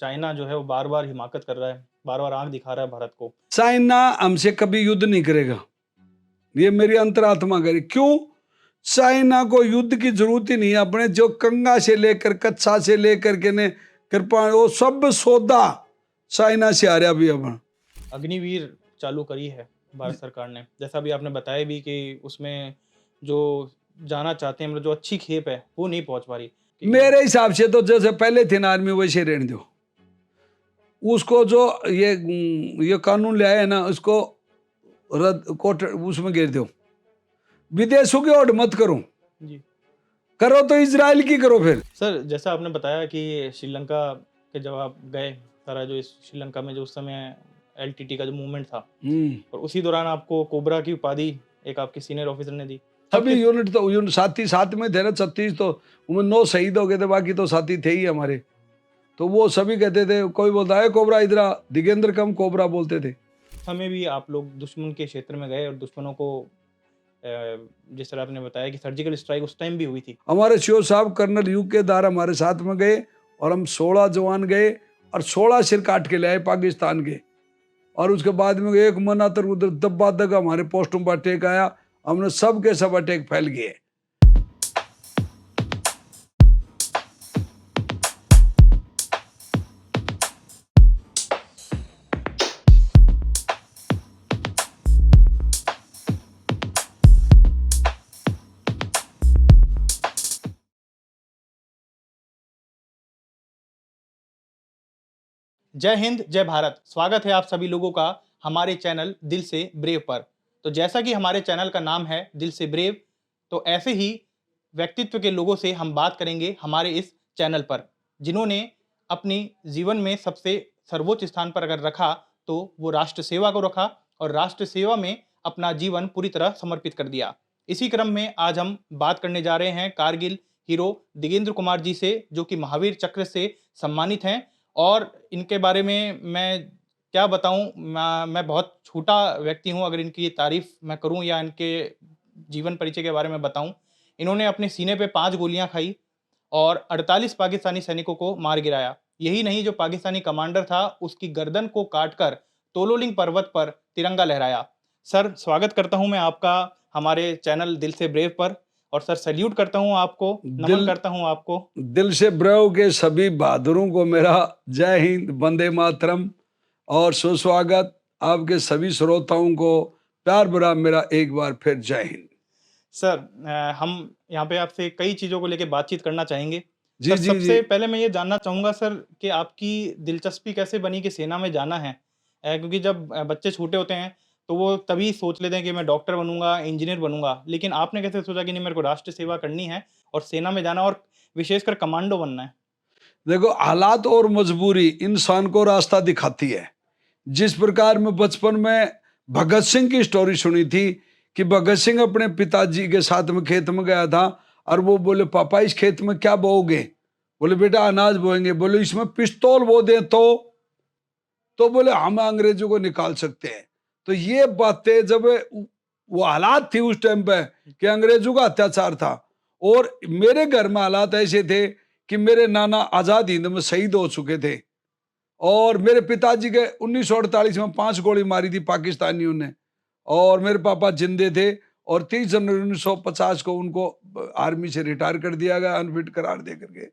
China जो है वो बार बार हिमाकत कर रहा है, बार बार आंख दिखा रहा है भारत को। चाइना हमसे कभी युद्ध नहीं करेगा, ये मेरी अंतरात्मा करे। क्यों? चाइना को युद्ध की जरूरत ही नहीं है। अपने जो कंगा से लेकर कच्छा से लेकर के ने कृपा वो सब सौदा चाइना से आ रहा भी अपन। अग्निवीर चालू करी है भारत सरकार ने, जैसा भी आपने बताया भी कि उसमें जो जाना चाहते हैं, मतलब जो अच्छी खेप है वो नहीं पहुंच पा रही। मेरे हिसाब से तो जैसे पहले थे ना आर्मी वैसे रहने दो। उसको जो ये कानून ले आए है ना, उसको रद्द कोर्ट उसमें गिर दो। विदेशों की ओर मत करो जी करो तो इजराइल की करो। फिर सर, जैसा आपने बताया कि श्रीलंका के जब आप गए, सारा जो इस श्रीलंका में जो उस समय एलटीटी का जो मूवमेंट था, और उसी दौरान आपको कोबरा की उपाधि एक आपके सीनियर ऑफिसर ने दी। सभी यूनिट तो साथी साथ में थे ना, 36 तो उनमें 9 शहीद हो गए थे, बाकी तो साथी थे ही हमारे। तो वो सभी कहते थे, कोई बोलता है कोबरा इधर आ, दिगेंद्र कम कोबरा बोलते थे। हमें भी आप लोग दुश्मन के क्षेत्र में गए और दुश्मनों को जिस तरह आपने बताया कि सर्जिकल स्ट्राइक उस टाइम भी हुई थी। हमारे सीओ साहब कर्नल यू के दार हमारे साथ में गए और हम 16 जवान गए और 16 सिर काट के ले आए पाकिस्तान के। और उसके बाद में एक मना तर उधर दब्बा दगा हमारे पोस्टों पर अटैक आया, हमने सब के सब अटैक फैल गए। जय हिंद, जय भारत। स्वागत है आप सभी लोगों का हमारे चैनल दिल से ब्रेव पर। तो जैसा कि हमारे चैनल का नाम है दिल से ब्रेव, तो ऐसे ही व्यक्तित्व के लोगों से हम बात करेंगे हमारे इस चैनल पर, जिन्होंने अपनी जीवन में सबसे सर्वोच्च स्थान पर अगर रखा तो वो राष्ट्र सेवा को रखा और राष्ट्र सेवा में अपना जीवन पूरी तरह समर्पित कर दिया। इसी क्रम में आज हम बात करने जा रहे हैं कारगिल हीरो दिगेंद्र कुमार जी से, जो कि महावीर चक्र से सम्मानित हैं। और इनके बारे में मैं क्या बताऊं, मैं बहुत छोटा व्यक्ति हूं अगर इनकी तारीफ मैं करूं या इनके जीवन परिचय के बारे में बताऊं। इन्होंने अपने सीने पे 5 गोलियां खाई और 48 पाकिस्तानी सैनिकों को मार गिराया। यही नहीं, जो पाकिस्तानी कमांडर था उसकी गर्दन को काटकर तोलोलिंग पर्वत पर तिरंगा लहराया। सर, स्वागत करता हूं मैं आपका हमारे चैनल दिल से ब्रेव पर। और सर, सैल्यूट करता हूं आपको, नमन करता हूं आपको। दिल से ब्रेव के सभी बहादुरों को मेरा जय हिंद, वंदे मातरम और सुस्वागत। आपके सभी श्रोताओं को प्यार भरा मेरा एक बार फिर जय हिंद। सर, हम यहाँ पे आपसे कई चीज़ों को लेके बातचीत करना चाहेंगे। जी सर, जी सबसे जी। पहले मैं ये जानना चाहूँगा सर कि आपकी दिलचस्पी कैसे बनी कि सेना में जाना है? क्योंकि जब बच्चे छोटे होते हैं तो वो तभी सोच लेते हैं कि मैं डॉक्टर बनूंगा, इंजीनियर बनूंगा, लेकिन आपने कैसे सोचा कि नहीं, मेरे को राष्ट्र सेवा करनी है और सेना में जाना और विशेषकर कमांडो बनना है? देखो, हालात और मजबूरी इंसान को रास्ता दिखाती है। जिस प्रकार में बचपन में भगत सिंह की स्टोरी सुनी थी कि भगत सिंह अपने पिताजी के साथ में खेत में गया था और वो बोले, पापा इस खेत में क्या बोओगे? बोले, बेटा अनाज बोएंगे। बोले, इसमें पिस्तौल बो दे तो बोले, हम अंग्रेजों को निकाल सकते हैं। तो ये बातें जब वो हालात थी उस टाइम पे कि अंग्रेजों का अत्याचार था, और मेरे घर में हालात ऐसे थे कि मेरे नाना आजाद हिंद में शहीद हो चुके थे और मेरे पिताजी के 1948 में 5 गोली मारी थी पाकिस्तानियों ने, और मेरे पापा जिंदे थे और 30 जनवरी 1950 को उनको आर्मी से रिटायर कर दिया गया, अनफिट करार दे करके।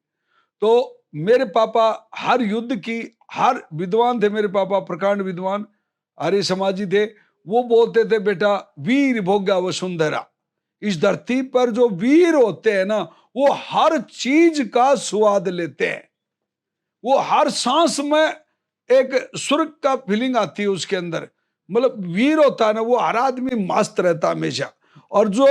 तो मेरे पापा हर युद्ध की, हर विद्वान थे मेरे पापा, प्रकांड विद्वान, आर्य समाजी थे। वो बोलते थे, बेटा वीर भोग्या वसुंधरा, इस धरती पर जो वीर होते हैं ना वो हर चीज का स्वाद लेते हैं। वो हर सांस में एक स्वर्ग का फीलिंग आती है उसके अंदर। मतलब वीर होता है ना, वो हर आदमी मस्त रहता हमेशा। और जो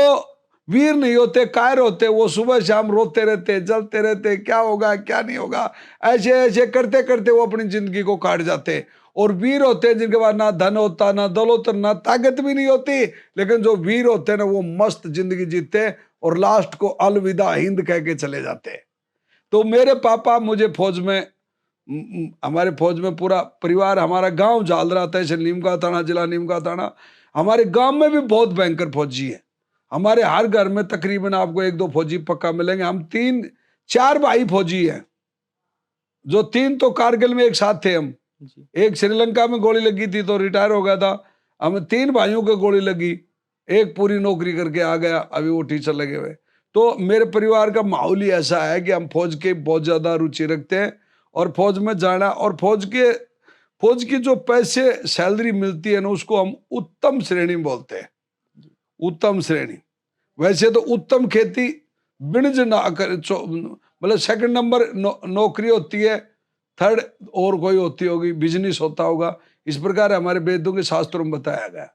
वीर नहीं होते, कायर होते, वो सुबह शाम रोते रहते, जलते रहते, क्या होगा क्या नहीं होगा, ऐसे ऐसे करते करते वो अपनी जिंदगी को काट जाते। और वीर होते हैं जिनके पास ना धन होता, ना दौलत, ना ताकत भी नहीं होती, लेकिन जो वीर होते हैं ना वो मस्त जिंदगी जीते और लास्ट को अलविदा हिंद कह के चले जाते। तो मेरे पापा मुझे फौज में, हमारे फौज में पूरा परिवार, हमारा गांव झालरा तहसील नीमका थाना, जिला नीमका थाना। हमारे गांव में भी बहुत भयंकर फौजी है। हमारे हर घर में तकरीबन आपको 1-2 फौजी पक्का मिलेंगे। हम 3-4 भाई फौजी हैं, जो 3 तो कारगिल में एक साथ थे हम। जी। एक श्रीलंका में गोली लगी थी तो रिटायर हो गया था। हम 3 भाइयों को गोली लगी, एक पूरी नौकरी करके आ गया, अभी वो टीचर लगे हुए। तो मेरे परिवार का माहौल ही ऐसा है कि हम फौज के बहुत ज्यादा रुचि रखते हैं और फौज में जाना, और फौज की जो पैसे सैलरी मिलती है ना, उसको हम उत्तम श्रेणी बोलते हैं, उत्तम श्रेणी। वैसे तो उत्तम खेती बिणज ना कर, मतलब सेकंड नंबर नौकरी होती है, थर्ड और कोई होती होगी, बिजनेस होता होगा, इस प्रकार हमारे वेदों के शास्त्रों में बताया गया।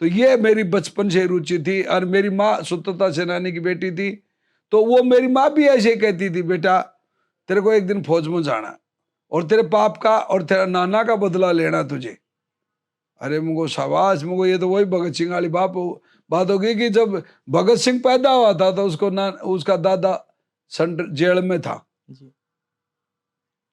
तो ये मेरी बचपन से रुचि थी। और मेरी माँ स्वतंत्रता सेनानी की बेटी थी, तो वो मेरी माँ भी ऐसे कहती थी, बेटा तेरे को एक दिन फौज में जाना और तेरे पाप का और तेरा नाना का बदला लेना तुझे। अरे मुझको शाबाश, मुझको ये तो वही भगत सिंह वाली बात होगी कि जब भगत सिंह पैदा हुआ था तो उसका दादा जेल में था, जी।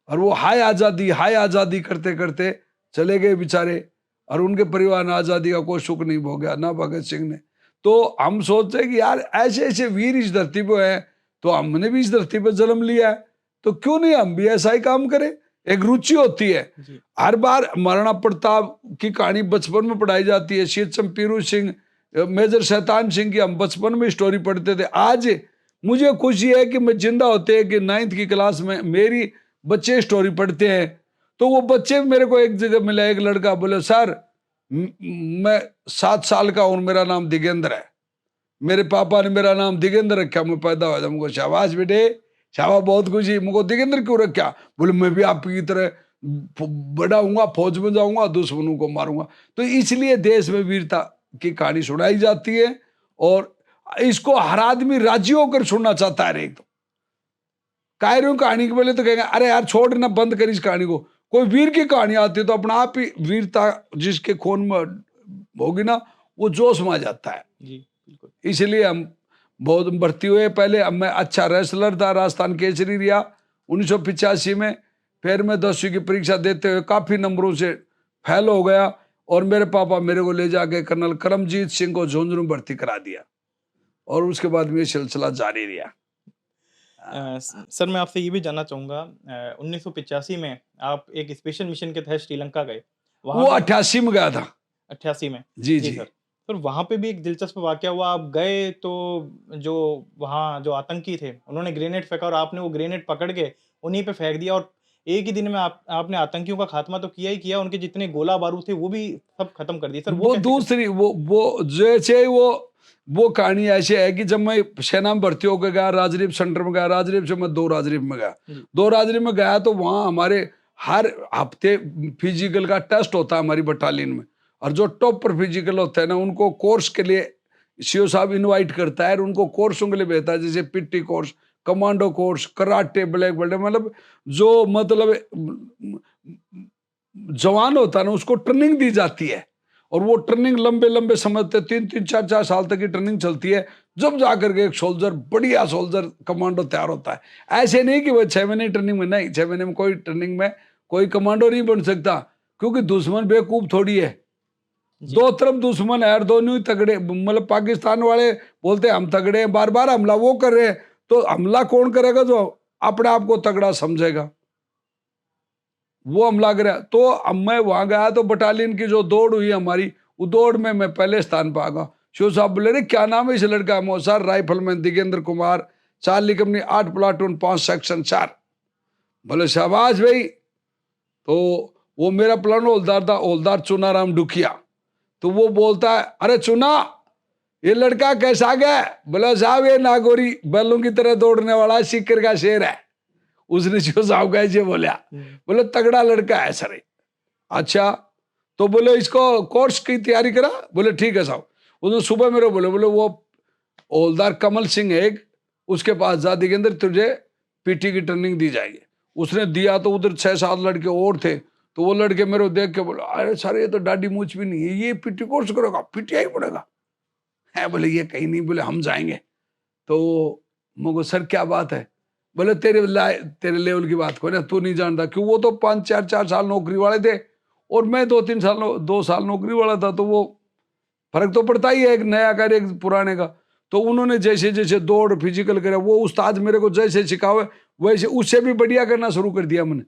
और वो हाय आजादी करते करते चले गए बेचारे, और उनके परिवार ने आजादी का कोई सुख नहीं भोगा, ना भगत सिंह ने। तो हम सोचते हैं कि यार ऐसे ऐसे वीर इस धरती पे हैं, तो हमने भी इस धरती पे जन्म लिया है, तो क्यों नहीं हम भी ऐसा ही काम करें। एक रुचि होती है। जी। हर बार महाराणा प्रताप की कहानी बचपन में पढ़ाई जाती है, शीत चंपीरू सिंह, मेजर शैतान सिंह की हम बचपन में स्टोरी पढ़ते थे। आज मुझे खुशी है कि मैं जिंदा होते हैं कि 9th की क्लास में मेरी बच्चे स्टोरी पढ़ते हैं, तो वो बच्चे मेरे को एक जगह मिला, एक लड़का बोले, सर मैं 7 साल का हूं, मेरा नाम दिगेंद्र है, मेरे पापा ने मेरा नाम दिगेंद्र रखा, मैं पैदा हुआ था। मुझको शाबाश बेटे, शाबाश, बहुत खुशी। मुझको दिगेंद्र क्यों रखा? बोले मैं भी आपकी तरह बड़ा हूंगा, फौज में जाऊंगा, दुश्मनों को मारूंगा। तो इसलिए देश में वीरता की कहानी सुनाई जाती है, और इसको हर आदमी राजी होकर सुनना चाहता है। एक तो कायरों कहानी के बोले तो कहेंगे अरे यार छोड़ ना, बंद कर इस कहानी को। कोई वीर की कहानी आती है तो अपना आप ही वीरता जिसके खून में होगी ना, वो जोश में आ जाता है। जी बिल्कुल। इसलिए हम बहुत भर्ती हुए। पहले अब मैं अच्छा रेसलर था, राजस्थान केसरी रहा 1985 में। फिर मैं 10वीं की परीक्षा देते हुए काफी नंबरों से फेल हो गया, और मेरे पापा मेरे को ले जाके कर्नल करमजीत सिंह को झुंझुनू भर्ती करा दिया, और उसके बाद में ये सिलसिला जारी रहा। सर मैं आपसे ये भी जानना चाहूँगा 1985 में आप एक स्पेशल मिशन के तहत श्रीलंका गए। वहाँ वो पे 88 में गया था। 88 में। जी जी जी। सर। फिर वहाँ पे भी एक दिलचस्प वाक़या हुआ, आप गए तो जो वहाँ जो आतंकी थे, उन्होंने ग्रेनेड फेंका और आपने वो ग्रेनेड पकड़ के उन्हीं पे फेंक दिया, और एक ही दिन में आपने आतंकियों का खात्मा तो किया ही किया, उनके जितने गोला बारूद थे वो भी सब खत्म कर दिए। सर वो वो कैसे कर दूसरी वो जैसे वो कहानी ऐसे है कि जब मैं सेना में भर्ती होकर गया, राजरीप सेंटर में गया, राजरीप से मैं 2 राजरीप में गया। जी। 2 राजरीप में गया तो वहाँ हमारे हर हफ्ते फिजिकल का टेस्ट होता है हमारी बटालियन में, और जो टॉप पर फिजिकल होता है ना, उनको कोर्स के लिए सीओ साहब इनवाइट करता है, और उनको कोर्सों के लिए भेजता है, जैसे PT course, commando course, karate, black belt, मतलब जो मतलब जवान होता है ना, उसको ट्रेनिंग दी जाती है, और वो ट्रेनिंग लंबे लंबे समय तक 3-3, 4-4 साल तक की ट्रेनिंग चलती है, जब जाकर के एक सोल्जर, बढ़िया सोल्जर कमांडो तैयार होता है। ऐसे नहीं कि वो 6 महीने ट्रेनिंग में, नहीं, 6 महीने में कोई ट्रेनिंग में कोई कमांडो नहीं बन सकता, क्योंकि दुश्मन बेवकूफ थोड़ी है। जी। 2 तरफ दुश्मन है, और दोनों ही तगड़े, मतलब पाकिस्तान वाले बोलते हैं हम तगड़े हैं, बार बार हमला वो कर रहे हैं, तो हमला कौन करेगा? जो अपने आप को तगड़ा समझेगा, वो हमला करा। तो अब मैं वहां गया तो बटालियन की जो दौड़ हुई हमारी, वो दौड़ में मैं पहले स्थान पर आ गया। शिव साहब बोले, रे क्या नाम है इस लड़का? Sir rifleman Digendra Kumar, Charlie company 8 platoon 5 section 4। बोले शाबाश भाई। तो वो मेरा प्लान हौलदार था, हौलदार चुनाराम डुकिया। तो वो बोलता है, अरे चुना, ये लड़का कैसा गया? बोला साहब ये नागौरी बैलों की तरह दौड़ने वाला सीकर का शेर है। उसने जो साहब का ऐसे बोला, बोले तगड़ा लड़का है सर। अच्छा, तो बोले इसको कोर्स की तैयारी करा? बोले ठीक है साहब। उसने सुबह मेरे बोले वो हौलदार कमल सिंह है एक, उसके पास जा दिगेंद्र, तुझे पीटी की ट्रेनिंग दी जाएगी। उसने दिया तो उधर 6-7 लड़के और थे, तो वो लड़के मेरे को देख के बोले, अरे सर ये तो दाढ़ी मूछ भी नहीं है, ये पीटी कोर्स करेगा, पीटीआई पड़ेगा है? बोले ये कहीं नहीं, बोले हम जाएंगे। तो मुझको सर क्या बात है? बोले तेरे लेवल की बात को ना तू नहीं जानता, क्यों? वो तो 5-4 साल नौकरी वाले थे, और मैं 2 साल नौकरी वाला था, तो वो फर्क तो पड़ता ही है, एक नया का एक पुराने का। तो उन्होंने जैसे जैसे दौड़ फिजिकल करे, वो उस्ताद मेरे को जैसे सिखावे वैसे उससे भी बढ़िया करना शुरू कर दिया मैंने।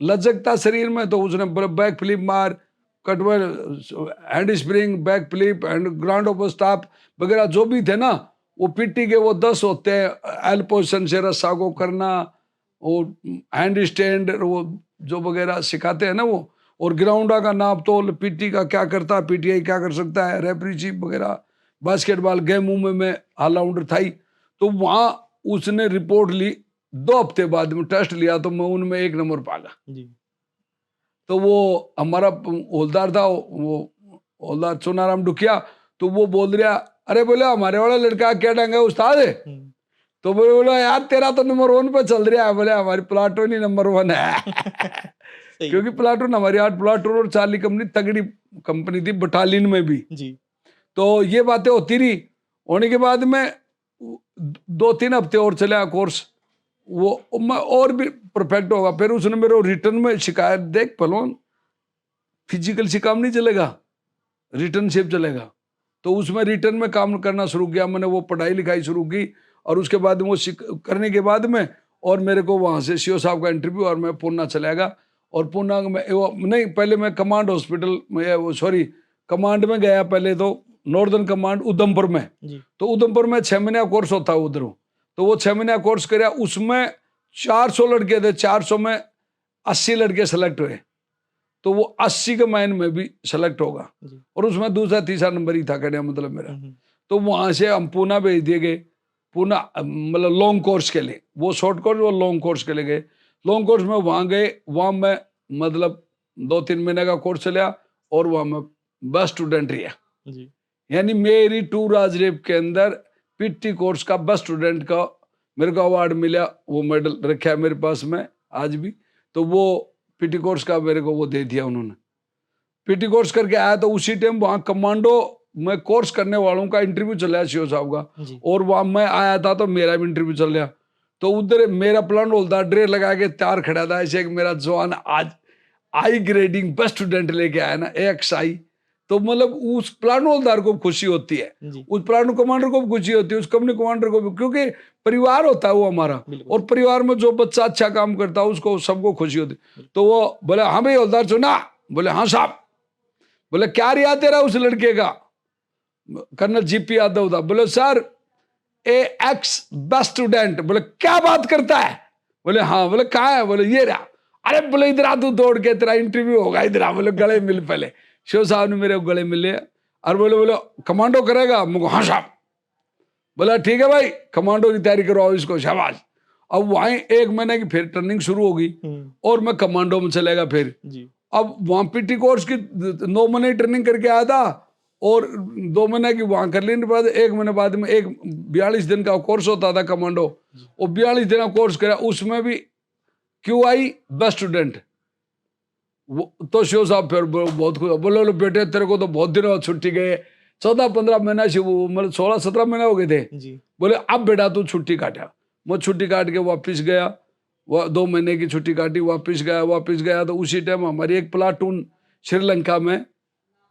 लचकता शरीर में, तो उसने बैक फ्लिप मार, कटवर, hand spring, back flip and ground over stop वगैरह जो भी थे ना, वो पीटी के वो 10 होते हैं। एल पोजिशन से रस्सा को करना, वो हैंड स्टैंड, वो जो वगैरह सिखाते हैं ना वो, और ग्राउंडा का नाप तोल, पीटी का क्या करता है, पीटीआई क्या कर सकता है, रेफरी चीफ वगैरह, बास्केटबॉल गेमों में मैं ऑलराउंडर था ही। तो वहाँ उसने रिपोर्ट ली, 2 हफ्ते बाद में टेस्ट लिया तो मैं उनमें 1 नंबर पा गया। जी। तो वो हमारा हवलदार था, वो हवलदार चुनाराम डुकिया, तो वो बोल रहा, अरे बोले हमारे वाला लड़का क्या ढंग है उस्ताद है। तो बोला यार तेरा तो नंबर 1 पे चल रहा है। बोले हमारी प्लाटून ही नंबर 1 है। क्योंकि प्लाटून हमारी 8 प्लाटून और चार्ली कंपनी तगड़ी कंपनी थी, बटालियन में भी जी। तो ये बातें होती रही। होने के बाद में 2-3 हफ्ते और चला कोर्स, वो मैं और भी परफेक्ट होगा। फिर उसने मेरे रिटर्न में शिकायत, देख पहलवान फिजिकल से काम नहीं चलेगा, रिटर्न शेप चलेगा। तो उसमें रिटर्न में काम करना शुरू किया मैंने, वो पढ़ाई लिखाई शुरू की। और उसके बाद वो करने के बाद में और मेरे को वहाँ से सीओ साहब का इंटरव्यू, और मैं पूना चला गया। और पूना में नहीं, पहले मैं कमांड हॉस्पिटल में, वो सॉरी कमांड में गया पहले, तो नॉर्दर्न कमांड उधमपुर में। तो उधमपुर में 6 महीने का कोर्स होता है उधर। तो वो 6 महीने का कोर्स कराया, उसमें 400 लड़के थे, 400 में 80 लड़के सेलेक्ट हुए। तो वो 80 के माइन में भी सेलेक्ट होगा, और उसमें दूसरा तीसरा नंबर ही था कहने मतलब मेरा। तो वहां से हम पूना भेज दिए गए, पूना मतलब लॉन्ग कोर्स के लिए, वो शॉर्ट कोर्स वो लॉन्ग कोर्स के लिए गए। लॉन्ग कोर्स में वहां गए, वहां मैं मतलब 2-3 महीने का कोर्स चला, और वहां मैं बेस्ट स्टूडेंट रहा। यानी मेरी टूर राजरेप के अंदर पीटी कोर्स का बेस्ट स्टूडेंट का मेरे को अवार्ड मिला, वो मेडल रखा है मेरे पास में आज भी। तो वो पीटी कोर्स का मेरे को वो दे दिया उन्होंने। पीटी कोर्स करके आया, तो उसी टाइम वहाँ कमांडो में कोर्स करने वालों का इंटरव्यू चला सीओ साहब का, और वहाँ मैं आया था तो मेरा भी इंटरव्यू चल रहा। तो उधर मेरा प्लान होता, ड्रेस लगा के तैयार खड़ा था, ऐसे एक मेरा जवान आज आई ग्रेडिंग बेस्ट स्टूडेंट लेके आया ना, XI। तो मतलब उस प्लान होल्डर को खुशी होती है, उस प्लान कमांडर को भी खुशी होती है, उस कंपनी कमांडर को भी, क्योंकि परिवार होता है वो हमारा। और परिवार में जो बच्चा अच्छा काम करता है उसको सबको खुशी होती है। तो वो बोले हाँ भाई हवलदार चुना, बोले हाँ साहब। बोले क्या रिया तेरा उस लड़के का, कर्नल GP यादव था। बोले सर AX बेस्ट स्टूडेंट। बोले क्या बात करता है, बोले हाँ। बोले कहाँ है, बोले ये रहा। अरे बोले इधर आ तू दौड़ के, तेरा इंटरव्यू होगा, इधर आ। बोले गले मिल पहले, शिव साहब ने मेरे गले मिले, और बोले कमांडो करेगा, मुझे हाँ साहब। बोला ठीक है भाई कमांडो की तैयारी करवाओ इसको, शाबाश। अब वहां 1 महीने की फिर ट्रेनिंग शुरू होगी, और मैं कमांडो में चलेगा फिर। अब वहां पीटी कोर्स की 9 महीने ट्रेनिंग करके आया था, और 2 महीने की वहां कर लेने के बाद 1 महीने बाद में 42 दिन का कोर्स होता था कमांडो, और 42 दिन का कोर्स करा, उसमें भी QI बेस्ट स्टूडेंट। तो शिव साहब फिर बहुत खुश, बोले बेटे तेरे को तो बहुत दिनों छुट्टी गए, 14-15 महीना से, मतलब 16-17 महीने हो गए थे। बोले अब बेटा तू छुट्टी काटा। मैं छुट्टी काट के वापिस गया, 2 महीने की छुट्टी काटी, वापिस गया। तो उसी टाइम हमारी एक प्लाटून श्रीलंका में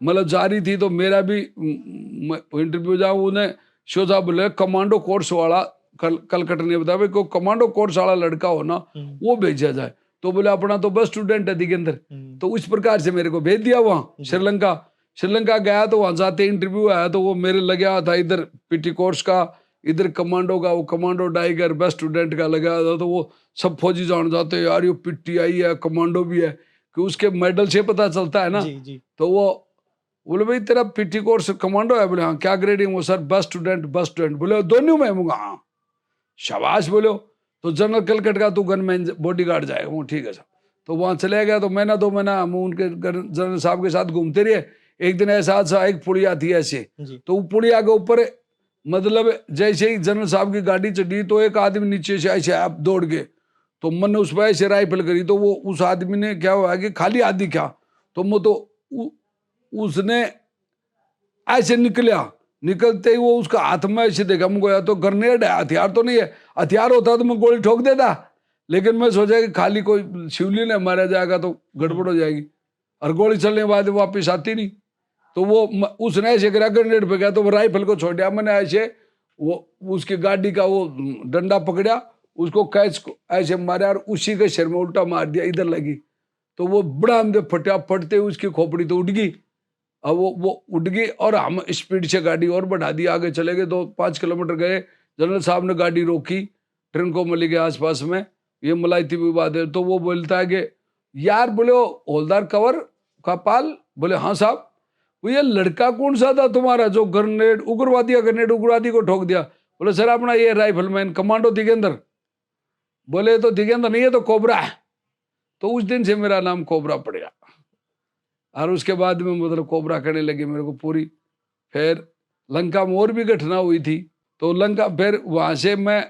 मतलब जारी थी, तो मेरा भी इंटरव्यू जाऊँ, उन्हें शिव साहब बोले कमांडो कोर्स वाला कलकत्ता ने बताया भाई, को कमांडो कोर्स वाला लड़का हो ना वो भेजा जाए। तो बोले अपना तो बस स्टूडेंट है दिगेंद्र। तो इस प्रकार से मेरे को भेज दिया वहाँ श्रीलंका गया। तो वहां जाते इंटरव्यू आया, तो वो मेरे लगा था इधर पीटी कोर्स का, इधर कमांडो का, वो कमांडो टाइगर बेस्ट स्टूडेंट का लगा था। तो वो सब फौजी जान जाते यार ये PTI है, कमांडो भी है, कि उसके मेडल से पता चलता है ना। तो वो बोले भाई तेरा पीटी कोर्स कमांडो है। बोले हाँ क्या ग्रेडिंग, वो सर बेस्ट स्टूडेंट। बोले दोनों में, हाँ शाबाश। बोलो तो जनरल कलकट का तू गनमैन बॉडीगार्ड जाएगा। वो ठीक है साहब। तो वहाँ चले गया, तो महीना 2 महीना हम उनके जनरल साहब के साथ घूमते रहे। एक दिन ऐसा एक पुड़िया थी ऐसे, तो वो पुड़िया के ऊपर मतलब जैसे ही जनरल साहब की गाड़ी चढ़ी, तो एक आदमी नीचे से ऐसे आप दौड़ के, तो मैंने उस पर ऐसे राइफल करी, तो वो उस आदमी ने क्या हुआ कि खाली आदि क्या, तो वो तो उसने ऐसे निकलते ही वो उसका हाथ में ऐसे देखा, मुझको या तो ग्रेनेड है, हथियार तो नहीं है, हथियार होता तो मैं गोली ठोक देता। लेकिन मैं सोचा कि खाली कोई शिवली ने मारा जाएगा तो गड़बड़ हो जाएगी, और गोली चलने के बाद वापिस आती नहीं। तो वो उसने ऐसे करा, ग्रेनेड पे गया, तो वो राइफल को छोड़ दिया। मैंने ऐसे वो उसकी गाड़ी का वो डंडा पकड़ा, उसको कैच को ऐसे मारा, और उसी के सिर में उल्टा मार दिया, इधर लगी। तो वो बड़ा हम फटा, फटते उसकी खोपड़ी तो उड़ गई। अब वो उड़ गई और हम स्पीड से गाड़ी और बढ़ा दी, आगे चले गए, 2-5 किलोमीटर गए। जनरल साहब ने गाड़ी रोकी ट्रिंकोमली के आसपास में, ये मलाइती विवाद है। तो वो बोलता है कि यार, बोले हौलदार कंवर का पाल, बोले हाँ साहब, वो ये लड़का कौन सा था तुम्हारा जो ग्रेनेड उग्रवादी को ठोक दिया? बोले सर अपना ये राइफलमैन कमांडो दिगेंद्र। बोले तो दिगेंद्र नहीं है तो कोबरा है। तो उस दिन से मेरा नाम कोबरा पड़ गया और उसके बाद में मतलब कोबरा करने लगे मेरे को पूरी। फिर लंका में और भी घटना हुई थी। तो लंका फिर वहां से मैं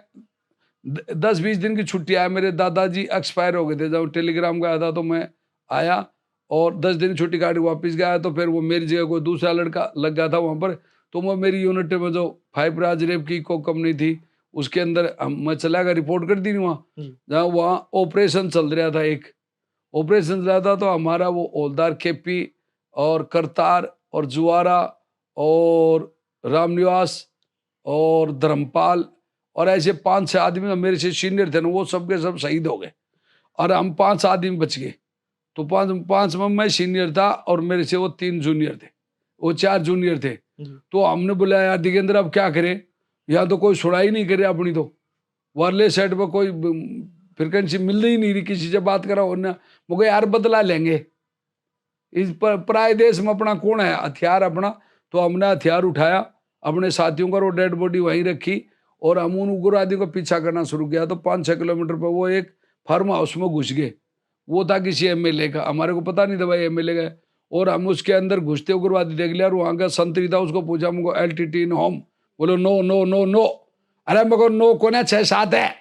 10-20 दिन की छुट्टी आया, मेरे दादाजी एक्सपायर हो गए थे। जब टेलीग्राम का आया था तो मैं आया और 10 दिन छुट्टी काट के वापस गया। तो फिर वो मेरी जगह कोई दूसरा लड़का लग गया था वहां पर। तो मैं मेरी यूनिट में जो 5 राज रेप की को कंपनी थी उसके अंदर मैं चला गया, रिपोर्ट कर दी वहाँ, जहाँ वहाँ ऑपरेशन चल रहा था। एक ऑपरेशन चल रहा था तो हमारा वो हौलदार केपी और करतार और जुआरा और रामनिवास और धर्मपाल और ऐसे 5-6 आदमी मेरे से सीनियर थे ना, वो सब के सब शहीद हो गए और हम 5 आदमी बच गए। तो 5 में मैं सीनियर था और मेरे से वो 3 जूनियर थे, वो 4 जूनियर थे। तो हमने बोला यार दिगेंद्र अब क्या करें, यहाँ तो कोई सुनाई नहीं करे अपनी, तो वारले साइड पर कोई फ्रिक्वेंसी मिल ही नहीं रही, किसी से बात करा होना। मुझे यार बदला लेंगे, इस पराए देश में अपना कौन है, हथियार अपना। तो हमने हथियार उठाया, अपने साथियों का वो डेड बॉडी वहीं रखी और हम उन उग्रवादियों का पीछा करना शुरू किया। तो 5-6 किलोमीटर पर वो एक फार्म हाउस में घुस गए। वो था किसी एमएलए का, हमारे को पता नहीं था भाई एमएलए का। और हम उसके अंदर घुसते उग्रवादी देख लिया और वहां का संतरी था, उसको पूछा हमको एलटीटी इन होम, बोलो नो नो नो नो। अरे मगर नो कौन है, 6-7 है।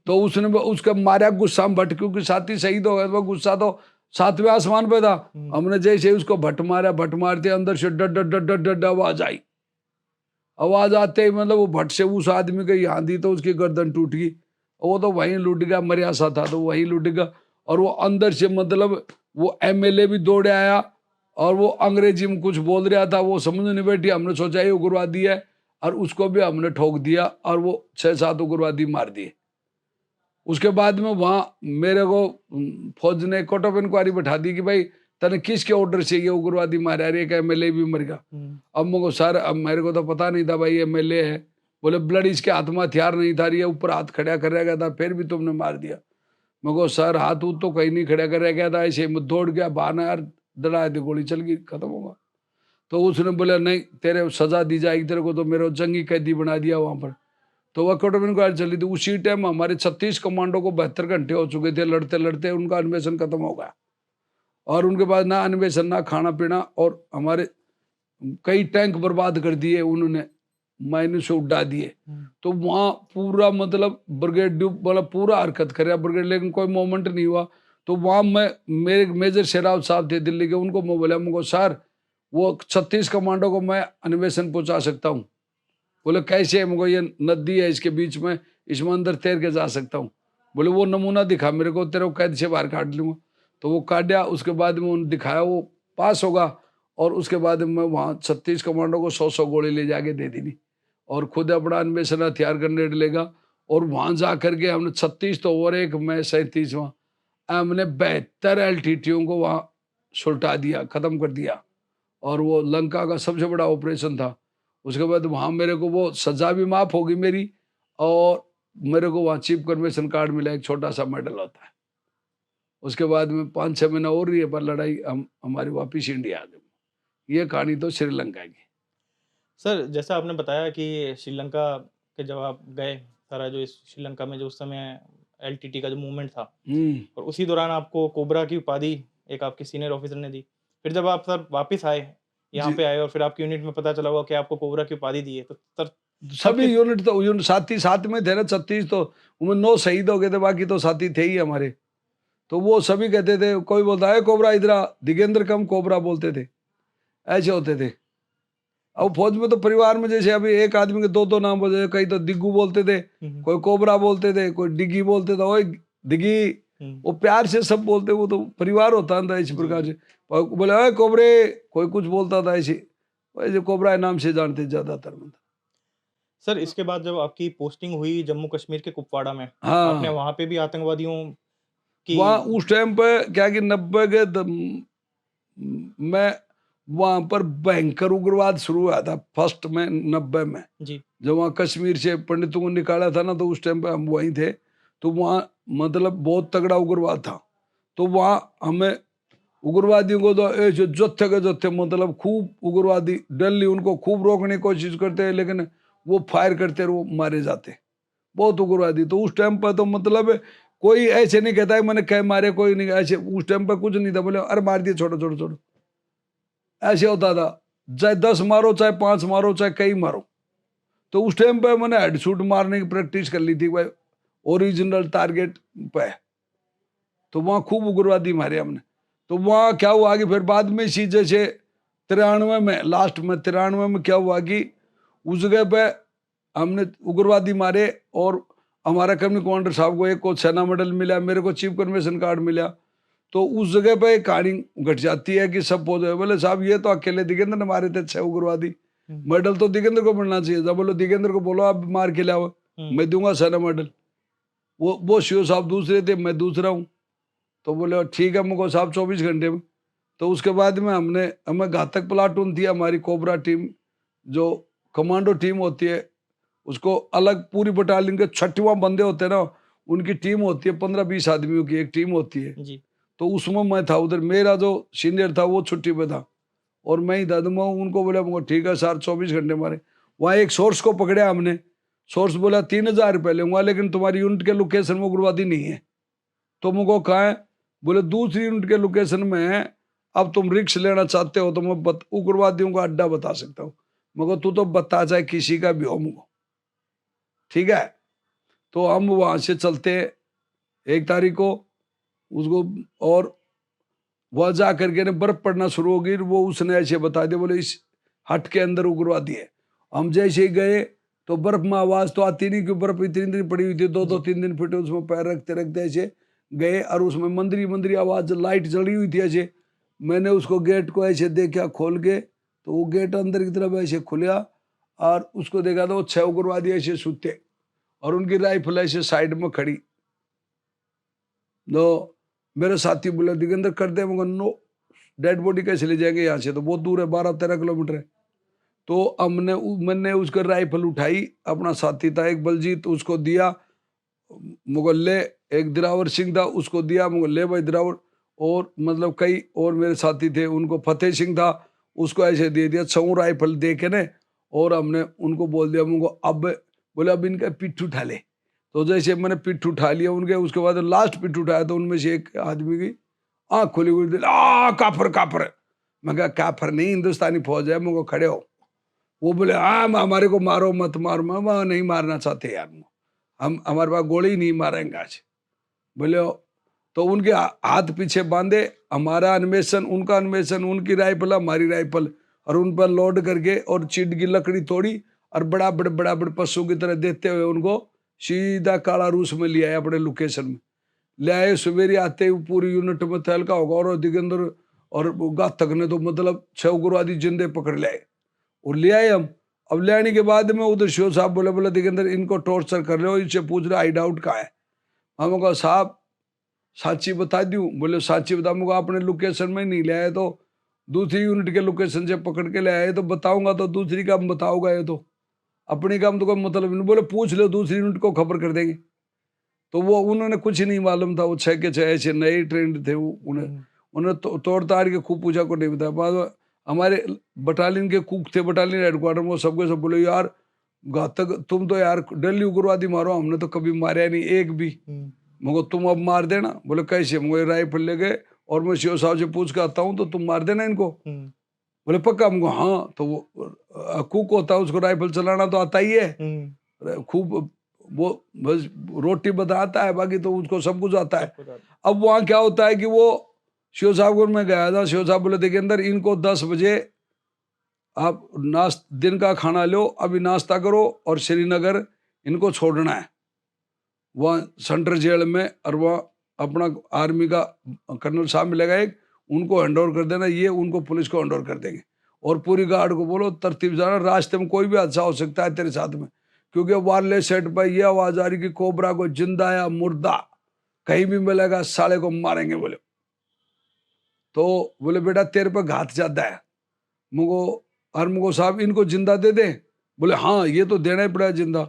तो उसने उसका मारा गुस्सा में भट, क्योंकि साथी शहीद हो गया तो गुस्सा तो 7वें आसमान पे था। हमने जैसे ही उसको भट मारा, भट मारते अंदर से डड डड डड डड डड आवाज आई। आवाज आते ही मतलब वो भट से उस आदमी को यहाँ दी तो उसकी गर्दन टूट गई। वो तो वहीं लुट गया, मरिया सा था तो वहीं लुट गया। और वो अंदर से मतलब वो एमएलए भी दौड़े आया और वो अंग्रेजी में कुछ बोल रहा था, वो समझ नहीं बैठी। हमने सोचा ये उग्रवादी है और उसको भी हमने ठोक दिया और वो 6-7 उग्रवादी मार दिए। उसके बाद में वहां मेरे को फौज ने कोर्ट ऑफ इंक्वायरी बैठा दी कि भाई तने किसके ऑर्डर से ये उग्रवादी मारा, अरे एक एमएलए भी मर गया। अब मुझे सर, अब मेरे को तो पता नहीं था भाई एमएलए है। बोले ब्लड इसके हाथ में हथियार नहीं था, ये ऊपर हाथ खड़ा कर रह गया था, फिर भी तुमने मार दिया। मैं सर हाथ तो कहीं नहीं खड़ा कर रह गया था, ऐसे मैं दौड़ गया बहाना यार, दड़ा दी गोली चल गई, खत्म होगा। तो उसने बोला नहीं तेरे सजा दी जाएगी, तेरे को तो मेरे जंगी कैदी बना दिया वहां पर। तो वह कोर्ट ऑफ इंक्वायरी चली थी। उसी टाइम हमारे 36 कमांडो को 72 घंटे हो चुके थे, लड़ते लड़ते उनका अन्वेषण खत्म हो गया और उनके पास ना अन्वेषण ना खाना पीना, और हमारे कई टैंक बर्बाद कर दिए उन्होंने, माइनस से उड़ा दिए। तो वहां पूरा मतलब ब्रिगेड मतलब पूरा हरकत कर ब्रिगेड, लेकिन कोई मोमेंट नहीं हुआ। तो वहां मैं, मेरे मेजर शेराव साहब थे दिल्ली के, उनको मैं बोला मुझको सर वो 36 कमांडो को मैं अन्वेषण पहुंचा सकता हूँ। बोले कैसे? मुझको ये नदी है इसके बीच में, इसमें अंदर तैर के जा सकता हूँ। बोले वो नमूना दिखा मेरे को, तेरे को कैद से बाहर काट लूंगा। तो वो काटा, उसके बाद में उन्होंने दिखाया, वो पास होगा। और उसके बाद में वहाँ 36 कमांडो को 100-100 गोली ले जाके दे दी और खुद अपना अन्वेषण हथियार ग्रेनेड लेगा। और वहां जा करके हमने 36 तो और एक मैं 37वां, हमने 72 एलटीटीओ को वहां सुलटा दिया, खत्म कर दिया। और वो लंका का सबसे बड़ा ऑपरेशन था। उसके बाद वहां मेरे को वो सजा भी माफ होगी मेरी, और मेरे को वहां चीफ कन्वेशन कार्ड मिला, एक छोटा सा मेडल होता है। उसके बाद में 5-6 महीना और रही है पर लड़ाई, हम हमारी वापिस इंडिया आ गई। ये कहानी तो श्रीलंका की। सर जैसा आपने बताया कि श्रीलंका के जब आप गए, सारा जो इस श्रीलंका में जो उस समय एलटीटी का जो मूवमेंट था, और उसी दौरान आपको कोबरा की उपाधि एक आपके सीनियर ऑफिसर ने दी। फिर जब आप सर वापस आए, यहाँ पे आए और फिर आपकी यूनिट में पता चला हुआ कि आपको कोबरा की उपाधि दी है, तो सर सभी यूनिट तो यूनिट साथी साथ में थे ना, 36 तो उनमें 9 शहीद हो गए थे, बाकी तो साथी थे ही हमारे। तो वो सभी कहते थे, कोई बोलता है कोबरा इधर आ, दिगेंद्र कम कोबरा बोलते थे, ऐसे होते थे। अब फौज में तो परिवार में जैसे अभी एक आदमी के 2-2 नाम बोलते थे, कई तो दिग्गू बोलते थे, कोई कोबरा बोलते थे, कोई डिग्गी बोलते थे, ओए दिग्गी, वो प्यार से सब बोलते। वो तो परिवार होता था इस प्रकार से। बोले ओए कोबरे, कोई कुछ बोलता था ऐसे, वैसे कोबरा नाम से जानते ज्यादातर में। सर इसके बाद जब आपकी पोस्टिंग हुई जम्मू कश्मीर के कुपवाड़ा में, हाँ आपने वहाँ पे भी आतंकवादियों कि वहाँ उस टाइम पे क्या कि 90 के में वहां पर भयंकर उग्रवाद शुरू हुआ था फर्स्ट में 90 में, जी जब वहाँ कश्मीर से पंडितों को निकाला था ना, तो उस टाइम पे हम वहीं थे। तो वहाँ मतलब बहुत तगड़ा उग्रवाद था। तो वहाँ हमें उग्रवादियों को तो ऐसे जत्थे के जत्थे मतलब खूब उग्रवादी दिल्ली उनको खूब रोकने की कोशिश करते हैं, लेकिन वो फायर करते रहे, वो मारे जाते बहुत उग्रवादी। तो उस टाइम पर तो मतलब कोई ऐसे नहीं कहता है मैंने कह मारे, कोई नहीं ऐसे, उस टाइम पर कुछ नहीं था, बोले अरे मार दिए, छोड़ो छोड़ो छोड़ो, ऐसे होता था। चाहे 10 मारो, चाहे 5 मारो, चाहे कई मारो। तो उस टाइम पे मैंने हेडशूट मारने की प्रैक्टिस कर ली थी भाई, ओरिजिनल टारगेट पे। तो वहाँ खूब उग्रवादी मारे हमने। तो वहाँ क्या हुआ कि फिर बाद में इसी जैसे 93 में, लास्ट में 93 में क्या हुआ कि उस जगह पे हमने उग्रवादी मारे, और हमारा कंपनी कमांडर साहब को एक को सेना मेडल मिला, मेरे को चीफ कन्वेंशन कार्ड मिला। तो उस जगह पे एक कहानी घट जाती है कि सब पौधे बोले साहब ये तो अकेले दिगेंद्र ने मारे थे 6 उग्रवादी, मेडल तो दिगेंद्र को मिलना चाहिए था। बोलो दिगेंद्र को बोलो आप मार के लाओ, मैं दूंगा सेना मेडल। वो शिव साहब दूसरे थे, मैं दूसरा हूँ। तो बोले ठीक है मुझको साहब 24 घंटे में। तो उसके बाद में हमें घातक प्लाटून थी हमारी कोबरा टीम, जो कमांडो टीम होती है, उसको अलग पूरी बटालियन के 6वां बंदे होते हैं ना, उनकी टीम होती है 15-20 आदमियों की एक टीम होती है। जी तो उसमें मैं था उधर, मेरा जो सीनियर था वो छुट्टी पे था और मैं ही था। तो मैं उनको बोला मुझको ठीक है सर 24 घंटे मारे। वहाँ एक सोर्स को पकड़ा हमने, सोर्स बोला 3000 रुपये लूंगा, लेकिन तुम्हारी यूनिट के लोकेशन में उग्रवादी नहीं है। तो मुझको कहा है, बोले दूसरी यूनिट के लोकेशन में है, अब तुम रिक्स लेना चाहते हो तो मैं उग्रवादियों का अड्डा बता सकता हूँ। मगर तू तो बता, चाहे किसी का भी हो मुझको, ठीक है। तो हम वहां से चलते 1 तारीख को उसको, और वह जा करके ने बर्फ पड़ना शुरू हो गई। वो उसने ऐसे बता दिया, बोले इस हट के अंदर उग्रवादी है। हम जैसे ही गए तो बर्फ में आवाज तो आती नहीं, क्योंकि बर्फ इतनी दिन पड़ी हुई थी, 2-3 दिन फिटे, उसमें पैर रखते रखते ऐसे गए, और उसमें मंदिरी मंदिरी आवाज, लाइट जली हुई थी ऐसे। मैंने उसको गेट को ऐसे देखा खोल के, तो वो गेट अंदर की तरफ ऐसे खुला, और उसको देखा तो वो 6 उग्रवादी ऐसे सूते, और उनकी राइफल ऐसे साइड में खड़ी। तो मेरे साथी बोले दिगंदर कर दे, मगर नो, डेड बॉडी कैसे ले जाएंगे यहाँ से, तो बहुत दूर है, 12-13 किलोमीटर है। तो मैंने उसका राइफल उठाई, अपना साथी था एक बलजीत, उसको दिया, मुगल्ले एक दिरावर सिंह था उसको दिया, मुगल्ले भाई दिरावर, और मतलब कई और मेरे साथी थे, उनको फतेह सिंह था उसको ऐसे दे दिया 6 राइफल दे के ने। और हमने उनको बोल दिया, मुझको अब बोले अब इनका पिट्ठू उठा ले। तो जैसे मैंने पिट्ठू उठा लिया उनके, उसके बाद लास्ट पिट्ठू उठाया तो उनमें से एक आदमी की आँख खुली हुई, काफर काफर। मैं कहा काफर नहीं, हिंदुस्तानी फौज है, मुझको खड़े हो। वो बोले हाँ हमारे को मारो मत मारो। मैं वहाँ नहीं मारना चाहते यार, हम हमारे पास गोली नहीं मारेंगे आज। बोले तो उनके हाथ पीछे बांधे, हमारा अन्वेषण उनका अन्वेषण, उनकी राइफल हमारी राइफल, और उन पर लोड करके और चीड की लकड़ी तोड़ी, और बड़ा बड़ पशु की तरह देते हुए उनको सीधा काला रूस में ले आए, अपने लोकेशन में ले आए। सवेरे आते ही पूरी यूनिट में तहलका होगा, और दिगंदर और घातक ने तो मतलब 6 उग्रवादी जिंदे पकड़ ले आए और ले आए हम। अब ले आने के बाद में उधर शिव साहब बोले, बोले दिगंदर इनको टॉर्चर कर रहे हो, इनसे पूछ रहे हाइड आउट कहाँ है। हम कहा साहब साची बता दूं। बोले साची बता, मुझे अपने लोकेशन में नहीं ले आए तो दूसरी यूनिट के लोकेशन से पकड़ के ले आए, तो बताऊंगा तो दूसरी का बताओगा, ये तो अपनी काम तो कोई मतलब नहीं। बोले पूछ लो दूसरी यूनिट को खबर कर देंगे। तो वो उन्होंने कुछ नहीं मालूम था, वो 6 के 6 ऐसे नए ट्रेंड थे, वो उन्हें तोड़ ताड़ के खूब पूछा को नहीं बताया। बाद में हमारे बटालियन के कुक थे बटालियन हेडक्वार्टर में, वो सबके सब बोले यार घातक तुम तो यार दिल्ली उग्रवादी मारो, हमने तो कभी मारा नहीं एक भी, मगर तुम अब मार देना। बोले कैसे, मुझे राइफल ले गए और मैं शिव साहब से पूछ के आता हूँ, तो तुम मार देना इनको। बोले पक्का, हमको हाँ। तो वो कुक होता है, उसको राइफल चलाना तो आता ही है खूब, वो बस रोटी बनाता है, बाकी तो उसको सब कुछ आता है। अब वहाँ क्या होता है कि वो शिव साहब को मैं गया था, शिव साहब बोले देखिए अंदर इनको 10 बजे आप दिन का खाना लो, अभी नाश्ता करो, और श्रीनगर इनको छोड़ना है, वहाँ सेंट्रल जेल में, और वहाँ अपना आर्मी का कर्नल साहब मिलेगा एक, उनको हैंड ओवर कर देना, ये उनको पुलिस को हैंड ओवर कर देंगे। और पूरी गार्ड को बोलो तरतीब जाना, रास्ते में कोई भी हादसा हो सकता है तेरे साथ में, क्योंकि वायरलेस सेट पर यह आवाज आ रही कि कोबरा को जिंदा या मुर्दा। कहीं भी मिलेगा साले को मारेंगे बोले। तो बोले बेटा तेरे पे घात ज्यादा है, मुझको और मुझको साहब इनको जिंदा दे दे। बोले हाँ ये तो देना ही पड़ा जिंदा।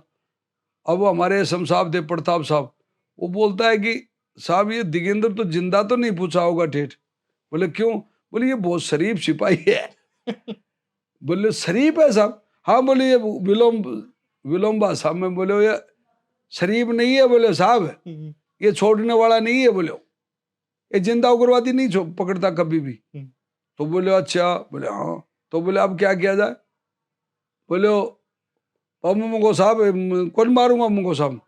अब वो हमारे एसएम साहब थे, प्रताप साहब, वो बोलता है कि साहब ये दिगेंद्र तो जिंदा तो नहीं पूछा होगा ठेठ। बोले क्यों? बोले ये बहुत शरीफ सिपाही है। बोले शरीफ है साहब? हाँ। बोले ये विलोम्बा साहब में बोले ये शरीफ नहीं है बोले साहब, ये छोड़ने वाला नहीं है बोले, ये जिंदा उग्रवादी नहीं पकड़ता कभी भी। तो बोले अच्छा। बोले हाँ। तो बोले अब क्या किया जाए? बोले अब मुझको साहब कौन मारूंगा मुझको साहब,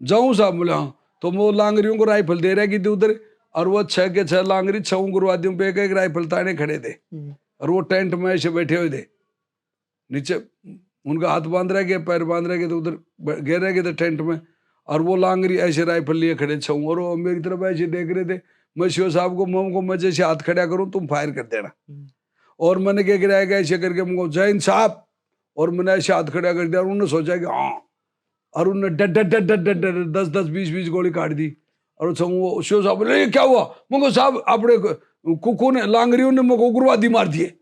जाऊं साहब? बोले हाँ। तो वो लांगरियों को राइफल दे रहे कि उधर, और वो 6 के 6 लांगरी 6 उग्रवादियों पे एक राइफल ताने खड़े थे, और वो टेंट में ऐसे बैठे हुए थे, नीचे उनका हाथ बांध रहे के पैर बांध रहे के, तो उधर गिर रहे के थे टेंट में, और वो लांगरी ऐसे राइफल लिए खड़े 6, और वो मेरी तरफ ऐसे देख रहे थे। मैं शिव साहब को मम को मैं जैसे हाथ खड़ा करूं तुम फायर कर देना, और मैंने क्या गिराया ऐसे करके मुझको जय हिंद साहब, और मैंने ऐसे हाथ खड़ा कर दिया, और उन्होंने सोचा कि हाँ, और उन्होंने डट डट डट डट डट 10 20 20 गोली काट दी। और वो शिव साहब बोले ये क्या हुआ? मुझको साहब अपने कुकू ने लांगरियों ने मुझको उग्रवादी मार दिए।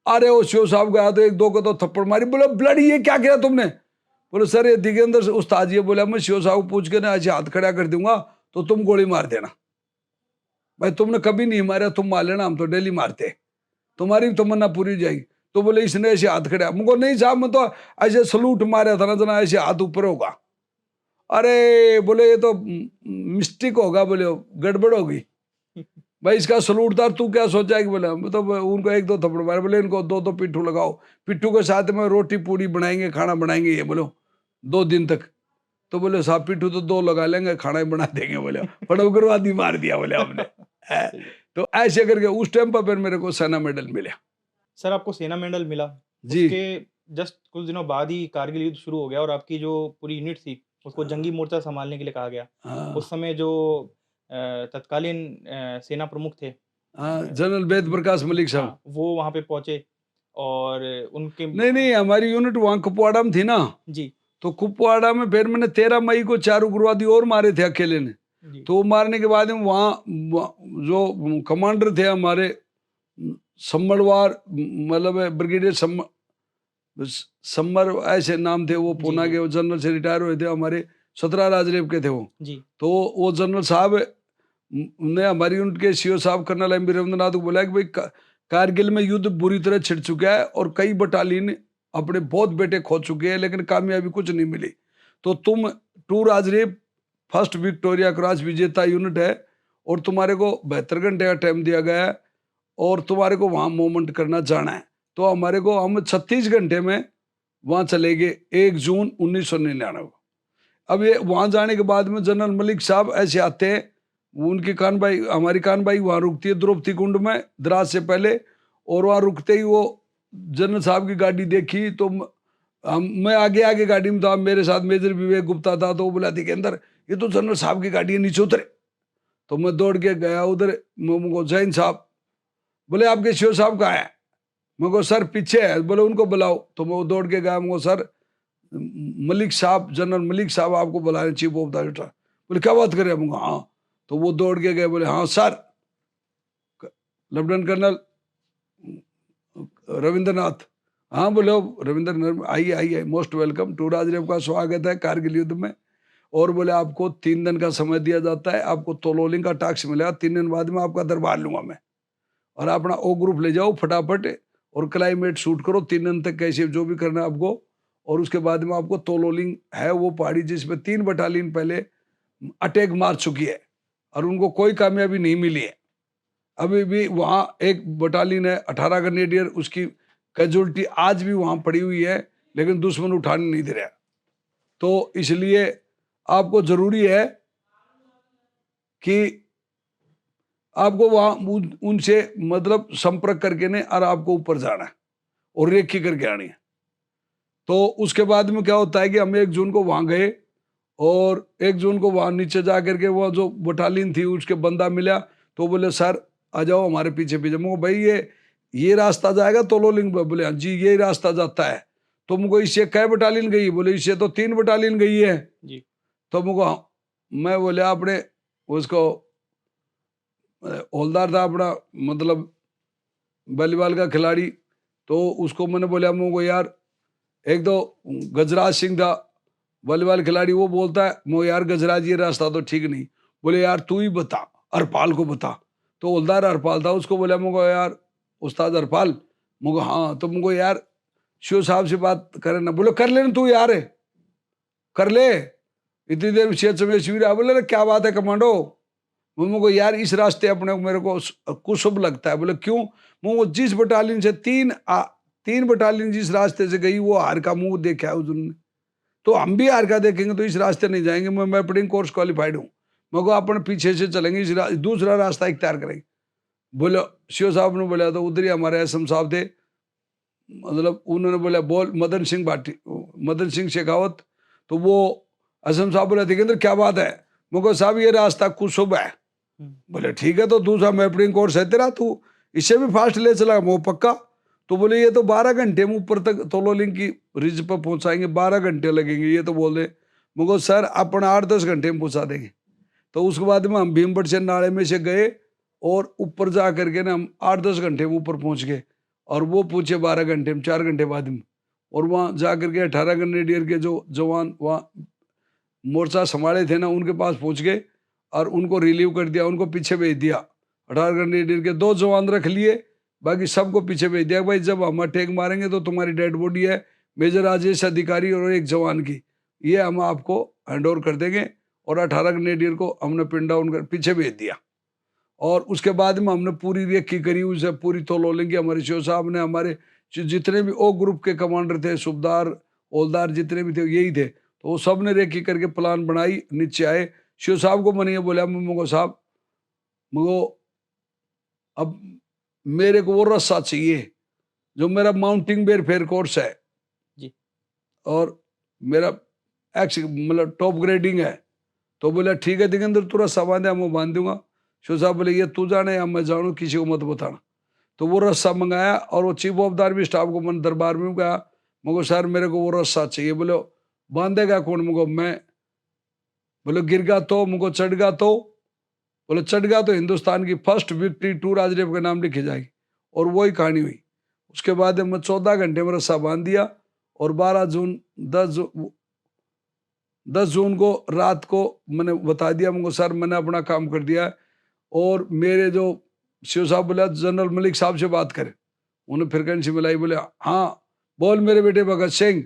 अरे वो शिव साहब गया तो 1 2 को तो थप्पड़ मारी। बोले ब्लडी ये क्या किया तुमने? बोले सर ये दिगेंद्र उस्ताद जी बोला मैं शिव साहब को पूछ के ना ऐसे हाथ खड़ा कर दूंगा तो तुम गोली मार देना। भाई तुमने कभी नहीं मारा, तुम मार लेना, हम तो डेली मारते, तुम्हारी तमन्ना पूरी जाएगी। तो बोले इसने ऐसे हाथ खड़ा, मुझको नहीं साहब मैं तो ऐसे सलूट मारा था ना जना ऐसे हाथ ऊपर होगा। अरे बोले ये तो मिस्टेक होगा, बोले गड़बड़ होगी भाई, इसका सलूट था, तू क्या सोचा है कि बोले तो उनको 1 2 थप्पड़ मारे। बोले इनको 2 2 पिट्ठू लगाओ, पिट्ठू के साथ में रोटी पूरी बनाएंगे, खाना बनाएंगे ये बोलो 2 दिन तक। तो बोले साहब पिट्ठू तो 2 लगा लेंगे, खाना ही बना देंगे बोले, पर उग्रवादी मार दिया बोले हमने। तो ऐसे करके उस टाइम पर फिर मेरे को सेना मेडल मिला। सर आपको सेना मेडल मिला, जी। उसके जस्ट कुछ दिनों बाद ही कारगिल युद्ध शुरू हो गया, और आपकी जो पूरी यूनिट थी उसको जंगी मोर्चा संभालने के लिए कहा गया। हाँ उस समय जो तत्कालीन सेना प्रमुख थे, हाँ, जनरल वेद प्रकाश मलिक साहब। हाँ, वो वहाँ पे पहुंचे और उनके नहीं हमारी यूनिट वहाँ कुपवाड़ा में थी ना, जी तो कुपवाड़ा में फिर मैंने 13 मई को 4 उग्रवादी और मारे थे अकेले ने। जी तो वो मारने के बाद में वहाँ जो कमांडर थे हमारे सम्मरवार, मतलब ब्रिगेडियर सम्मर ऐसे नाम थे, वो जी, पूना जी। के, वो जनरल से रिटायर हुए थे, हमारे 17 राजरेव के थे वो। जी तो वो जनरल साहब ने हमारी यूनिट के सीओ साहब कर्नल एम बी रविंद्रनाथ को बोला कि भाई कारगिल में युद्ध बुरी तरह छिड़ चुका है और कई बटालियन अपने बहुत बेटे खो चुके हैं, लेकिन कामयाबी कुछ नहीं मिली। तो तुम 2 राजरेव 1st विक्टोरिया क्रॉस विजेता यूनिट है, और तुम्हारे को 72 घंटे का टाइम दिया गया है, और तुम्हारे को वहाँ मूवमेंट करना जाना है। तो हमारे को हम 36 घंटे में वहाँ चले गए 1 जून 1999 को। अब ये वहाँ जाने के बाद में जनरल मलिक साहब ऐसे आते हैं, उनकी कानबाई, हमारी कानबाई वहाँ रुकती है द्रौपदी कुंड में द्रास से पहले, और वहाँ रुकते ही वो जनरल साहब की गाड़ी देखी तो मैं आगे आगे गाड़ी में था, मेरे साथ मेजर विवेक गुप्ता था। तो वो बोला थी कि अंदर ये तो जनरल साहब की गाड़ी है, नीचे उतरे। तो मैं दौड़ के गया उधर, मुझको जैन साहब बोले आपके शिव साहब कहाँ है? मुझको सर पीछे है। बोले उनको बुलाओ। तो मैं दौड़ के गया, मुझको सर मलिक साहब, जनरल मलिक साहब आपको बुला रहे, चीफ ऑफ द स्टाफ। बोले क्या बात कर रहे हैं? हाँ। तो वो दौड़ के गए, बोले हाँ सर, लेफ्टिनेंट कर्नल रविंद्रनाथ। हाँ बोले रविंद्र, आइए आइए, मोस्ट वेलकम, 2 राजरेव का स्वागत है कारगिल युद्ध में। और बोले आपको 3 दिन का समय दिया जाता है, आपको तोलोलिंग का टास्क मिलेगा, 3 दिन बाद में आपका दरबार लूंगा मैं, और अपना ओ ग्रुप ले जाओ फटाफट, और क्लाइमेट शूट करो 3 दिन तक, कैसे जो भी करना है आपको। और उसके बाद में आपको तोलोलिंग है वो पहाड़ी जिसमें 3 बटालियन पहले अटैक मार चुकी है और उनको कोई कामयाबी नहीं मिली है। अभी भी वहाँ एक बटालियन है 18 ग्रेनेडियर, उसकी कैजुअलिटी आज भी वहाँ पड़ी हुई है, लेकिन दुश्मन उठाने नहीं दे रहा। तो इसलिए आपको जरूरी है कि आपको वहाँ उनसे मतलब संपर्क करके ने और आपको ऊपर जाना है और रेखी करके आनी है। तो उसके बाद में क्या होता है कि हम 1 जून को वहाँ गए, और 1 जून को वहाँ नीचे जा करके वो जो बटालियन थी उसके बंदा मिला, तो बोले सर आ जाओ हमारे पीछे पीछे। मुझको भाई ये रास्ता जाएगा तोलोलिंग? बोले हाँ जी यही रास्ता जाता है। तो मुझको इससे कै बटालियन गई? बोले इससे तो 3 बटालियन गई है। जी तो मुझको मैं बोले आपने उसको हौलदार था अपना, मतलब वॉलीबॉल का खिलाड़ी, तो उसको मैंने बोला मुझको यार, एक तो गजराज सिंह था वॉलीबॉल खिलाड़ी, वो बोलता है मो यार गजराज ये रास्ता तो ठीक नहीं। बोले यार तू ही बता, हरपाल को बता। तो हौलदार हरपाल था, उसको बोला मुझको यार उस्ताद हरपाल, मुझको हाँ, तो मुझको यार शिव साहब से बात करे ना। बोले कर लेना तू यार, कर ले, इतनी देर में शेर समय शिविर आ। बोले क्या बात है कमांडो, मुझको यार इस रास्ते अपने को मेरे को कुशुभ लगता है। बोले क्यों? मुझको जिस बटालियन से तीन बटालियन जिस रास्ते से गई वो हार का मुंह देखा है उन्होंने, तो हम भी हार का देखेंगे, तो इस रास्ते नहीं जाएंगे। मैं मैपडिंग कोर्स क्वालिफाइड हूँ, मैं को अपन पीछे से चलेंगे, दूसरा रास्ता इख्तियार करेंगे। बोले शिव साहब ने बोला, तो उधर ही हमारे एसएम साहब थे, मतलब उन्होंने बोला बोल मदन सिंह भाटी, मदन सिंह शेखावत। तो वो एसएम साहब बोले देखेंद्र क्या बात है? मुझको साहब ये रास्ता कुशुभ है। बोले ठीक है, तो दूसरा मैपडिंग कोर्स है तेरा, तू इससे भी फास्ट ले चला वो पक्का। तो बोले ये तो 12 घंटे में ऊपर तक तोलोलिंग की रिज पर पहुंचाएंगे, 12 घंटे लगेंगे ये तो बोल रहे। मुझको सर अपन 8-10 घंटे में पहुंचा देंगे। तो उसके बाद में हम भीमबट से नाले में से गए और ऊपर जा करके ना हम 8-10 घंटे में ऊपर पहुंच गए, और वो पूछे 12 घंटे में, 4 घंटे बाद में। और वहाँ जा करके 18 ग्रेनेडियर के जो जवान वहाँ मोर्चा संभाले थे ना, उनके पास पहुंच गए और उनको रिलीव कर दिया, उनको पीछे भेज दिया। 18 ग्रेनेडियर के 2 जवान रख लिए, बाकी सबको पीछे भेज दिया। भाई जब हम अटैक मारेंगे तो तुम्हारी डेड बॉडी है मेजर राजेश अधिकारी और एक जवान की, ये हम आपको हैंड ओवर कर देंगे। और 18 ग्रेनेडियर को हमने पिन डाउन कर पीछे भेज दिया। और उसके बाद में हमने पूरी रेकी करी, उसे पूरी तोलोलेंगे। हमारे शिव साहब ने, हमारे जितने भी ओ ग्रुप के कमांडर थे, सूबेदार हौलदार जितने भी थे यही थे, तो वो सब ने रेकी करके प्लान बनाई, नीचे आए। शिव साहब को मैंने ये बोला, मुझको साहब, मुझको अब मेरे को वो रस्सा चाहिए जो मेरा माउंटिंग वेरफेयर कोर्स है जी। और मेरा एक्स मतलब टॉप ग्रेडिंग है। तो बोला ठीक है दिगंदर, तू रस्सा बांधे, मैं बांध दूंगा। शिव साहब बोले ये तू जाने या मैं जानू, किसी को मत बताना। तो वो रस्सा मंगाया, और वो chief of the army staff को मैंने दरबार में कहा, मगो सर मेरे को वो रस्सा चाहिए। बोले बांधेगा कौन? मगो मैं। बोले गिरगा तो? मुझको चढ़गा तो? बोले चढ़गा तो हिंदुस्तान की फर्स्ट विक्ट्री 2 राजदेव के नाम लिखी जाएगी। और वही कहानी हुई। उसके बाद मैं 14 घंटे में रस्सा बांध दिया, और 10 जून को रात को मैंने बता दिया, मुझको सर मैंने अपना काम कर दिया। और मेरे जो शिव साहब बोला जनरल मलिक साहब से बात करें, उन्हें फ्रिक्वेंसी मिलाई। बोले हाँ बोल मेरे बेटे भगत सिंह।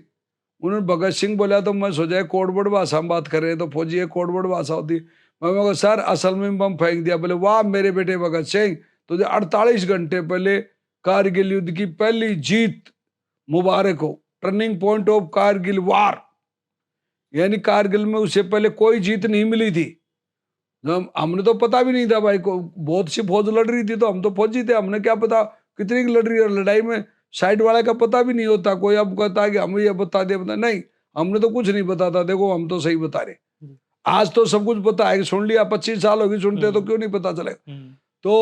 उन्होंने भगत सिंह बोला तो मैं सोचा कोड वर्ड भाषा में बात कर रहे हैं, तो फौजी एक कोड वर्ड भाषा होती है। मैं सर असल में बम फेंक दिया। बोले वाह मेरे बेटे भगत सिंह, तुझे 48 घंटे पहले कारगिल युद्ध की पहली जीत मुबारक हो। टर्निंग पॉइंट ऑफ कारगिल वार, यानी कारगिल में उससे पहले कोई जीत नहीं मिली थी। हमने तो पता भी नहीं था भाई को, बहुत सी फौज लड़ रही थी, तो हम तो फौजी थे, हमने क्या पता कितनी लड़ रही है। लड़ाई में साइड वाले का पता भी नहीं होता। कोई अब कहता है कि हम ये बता दे, बता नहीं, हमने तो कुछ नहीं पता था। देखो हम तो सही बता रहे, आज तो सब कुछ पता है। सुन लिया, 25 साल होगी सुनते, तो क्यों नहीं पता चलेगा। तो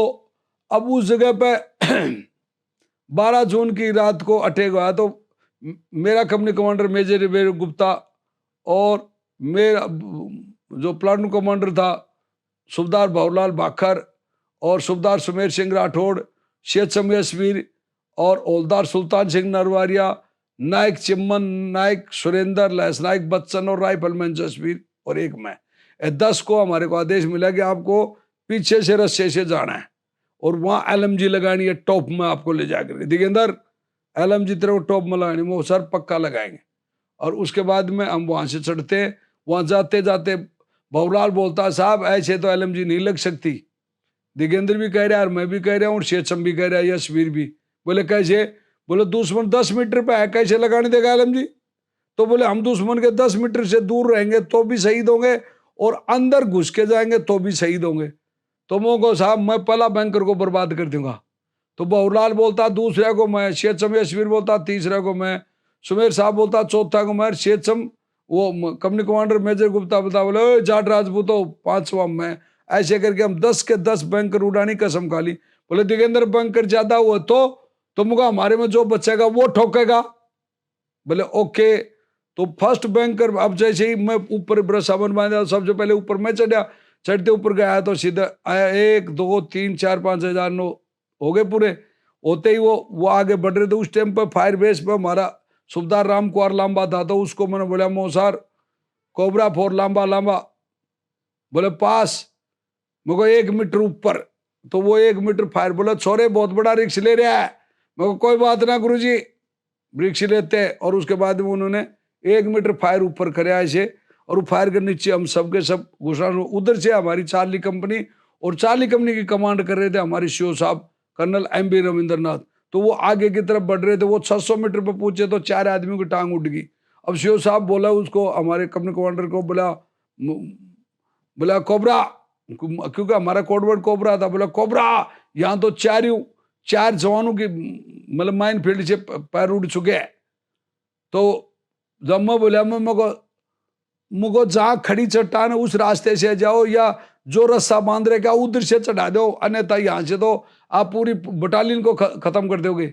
अब उस जगह पे 12 जून की रात को अटैक हुआ। तो मेरा कंपनी कमांडर मेजर रिवेर गुप्ता और मेरा जो प्लाटून कमांडर था सूबेदार भावलाल भाखर और सूबेदार सुमेर सिंह राठौड़, शेख समयसवीर और हौलदार सुल्तान सिंह नरवारिया, नायक चिम्मन, नायक सुरेंद्र, लहस नायक बच्चन और राइफलमैन जसवीर और एक मैं, 10 को हमारे को आदेश मिला कि आपको पीछे से रस्से से जाना है और वहां LMG लगानी है टॉप में, आपको ले जाकर दिगेंदर LMG तेरे को टॉप में लगानी, वो सर पक्का लगाएंगे। और उसके बाद में हम वहां से चढ़ते हैं। वहां जाते जाते भवलाल बोलता साहब ऐसे तो LMG नहीं लग सकती। दिगेंद्र भी कह रहा है और मैं भी कह रहा हूँ और शेषम भी कह रहा है, यशवीर भी। बोले कैसे? बोले दुश्मन 10 मीटर पे है, कैसे लगाने देगा LMG? तो बोले हम दुश्मन के 10 मीटर से दूर रहेंगे तो भी शहीद होंगे और अंदर घुस के जाएंगे तो भी शहीद होंगे। तो मोको साहब मैं पहला बैंकर को बर्बाद कर दूंगा। तो बहुलाल बोलता दूसरे को मैं, शेषम यशवीर बोलता तीसरे को मैं, सुमेर साहब बोलता चौथा को मैं, शेषम वो कंपनी कमांडर मेजर गुप्ता बता बोले जाट राजपूतो 5वां मैं। ऐसे करके हम 10 के 10 बैंकर उड़ानी कसम खा ली। बोले दिगेंद्र बैंकर ज्यादा हुआ तो मुझे हमारे में जो बचेगा वो ठोकेगा। बोले ओके। तो फर्स्ट बैंकर, अब जैसे ही मैं ऊपर ब्रसावन बांधा, सबसे पहले ऊपर मैं चढ़ा, चढ़ते ऊपर गया तो सीधा आया 1 2 3 4 5 हजार नो हो गए पूरे। होते ही वो आगे बढ़ रहे थे। उस टाइम पर फायर बेस पे हमारा सुबेदार राम कुमार लांबा था, तो उसको मैंने बोला मौसार कोबरा फोर लांबा लांबा, बोले पास, मेरे को 1 मीटर ऊपर। तो वो 1 मीटर फायर, बोला छोरे बहुत बड़ा रिक्स ले रहा है। मैं को कोई बात ना गुरुजी, रिक्स लेते हैं। और उसके बाद में उन्होंने 1 मीटर फायर ऊपर कराया ऐसे, और वो फायर के नीचे हम सबके सब घुसा। उधर से हमारी चार्ली कंपनी, और चार्ली कंपनी की कमांड कर रहे थे हमारे सीओ साहब कर्नल एम.बी. रविंद्रनाथ। तो वो आगे की तरफ बढ़ रहे थे, वो 600 मीटर पर पहुंचे तो 4 आदमियों की टांग उठ गई। अब सीओ साहब बोला उसको, हमारे कंपनी कमांडर को, बोला कोबरा, क्योंकि हमारा कोडवर्ड कोबरा था, बोला कोबरा यहाँ तो 4 जवानों की मतलब माइन फील्ड से पैर उड़ चुके हैं। तो जब मैं बोला मुझको जहाँ खड़ी चट्टान है उस रास्ते से जाओ, या जो रस्सा बांध रहे क्या उधर से चढ़ा दो, अन्यथा यहाँ से तो आप पूरी बटालियन को खत्म कर दोगे।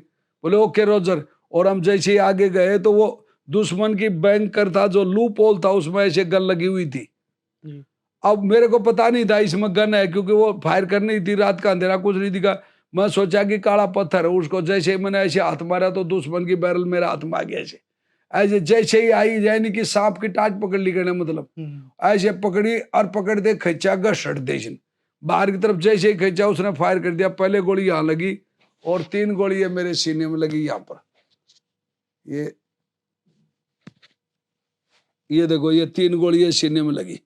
बोले ओके रोजर। और हम जैसे ही आगे गए तो वो दुश्मन की बैंकर था, जो लूप होल था उसमें ऐसे गन लगी हुई थी। अब मेरे को पता नहीं था इसमें गन है, क्योंकि वो फायर करनी थी, रात का अंधेरा कुछ नहीं दिखा। मैं सोचा कि काला पत्थर है, उसको जैसे ही मैंने ऐसे हाथ मारा तो दुश्मन की बैरल मेरे हाथ में आ गया। ऐसे जैसे ही आई, यानी कि सांप की टाट पकड़ ली करने मतलब, ऐसे पकड़ी और पकड़ते खींचा घसट दे बाहर की तरफ। जैसे ही खींचा उसने फायर कर दिया। पहले गोली यहाँ लगी और 3 गोली है मेरे सीने में लगी यहाँ पर। ये देखो, ये 3 गोली है सीने में लगी,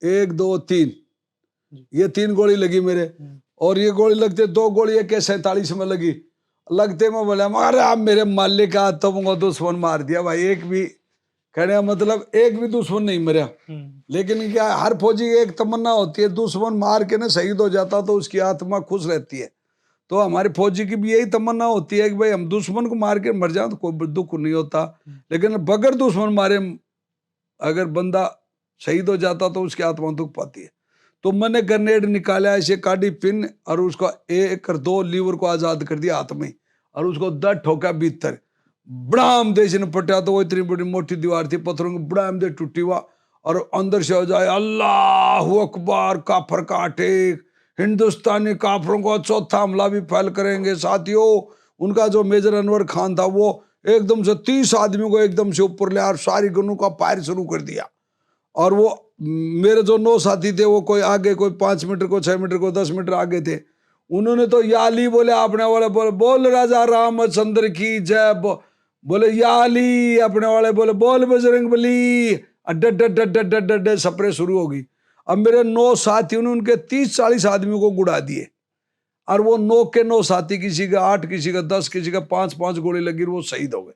1 2 3, ये 3 गोली लगी मेरे। और ये गोली लगते 2 गोली है के 47 में लगी। लगते मैं बोला अरे आप मेरे मालिक का तुमको दुश्मन मार दिया भाई। एक भी कहने मतलब एक भी दुश्मन नहीं मरा। लेकिन क्या हर फौजी की एक तमन्ना होती है, दुश्मन मार के ना शहीद हो जाता तो उसकी आत्मा खुश रहती है। तो हमारे फौजी की भी यही तमन्ना होती है कि भाई हम दुश्मन को मार के मर जाए तो कोई दुख नहीं होता। लेकिन बगैर दुश्मन मारे अगर बंदा शहीद हो जाता तो उसकी आत्मा दुख पाती है। तो मैंने ग्रेनेड निकाला, ऐसे काटी पिन, और उसका 1 और 2 लीवर को आजाद कर दिया हाथ में, और उसको 10 ठोका भीतर। बड़ाम देश ने पटा, तो वो इतनी बड़ी मोटी दीवार थी पत्थरों की, बड़ाम दे टूटी हुआ। और अंदर से हो जाए अल्लाह अकबर, काफर का अटैक, हिंदुस्तानी काफरों को चौथा हमला भी फैल करेंगे। साथियों, उनका जो मेजर अनवर खान था वो एकदम से 30 आदमियों को एकदम से ऊपर ले और सारी गनों का फायर शुरू कर दिया। और वो मेरे जो 9 साथी थे, वो कोई आगे, कोई 5 मीटर को 6 मीटर को 10 मीटर आगे थे। उन्होंने तो याली बोले, अपने वाले बोले बोल राजा रामचंद्र की जय, बोले याली, अपने वाले बोले बोल बजरंगबली, अड्डे सपरे शुरू होगी। अब मेरे 9 साथियों ने उनके 30-40 आदमियों को गुड़ा दिए। और वो 9 के 9 साथी, किसी का 8, किसी का 10, किसी का 5-5 गोली लगी, वो शहीद हो गए।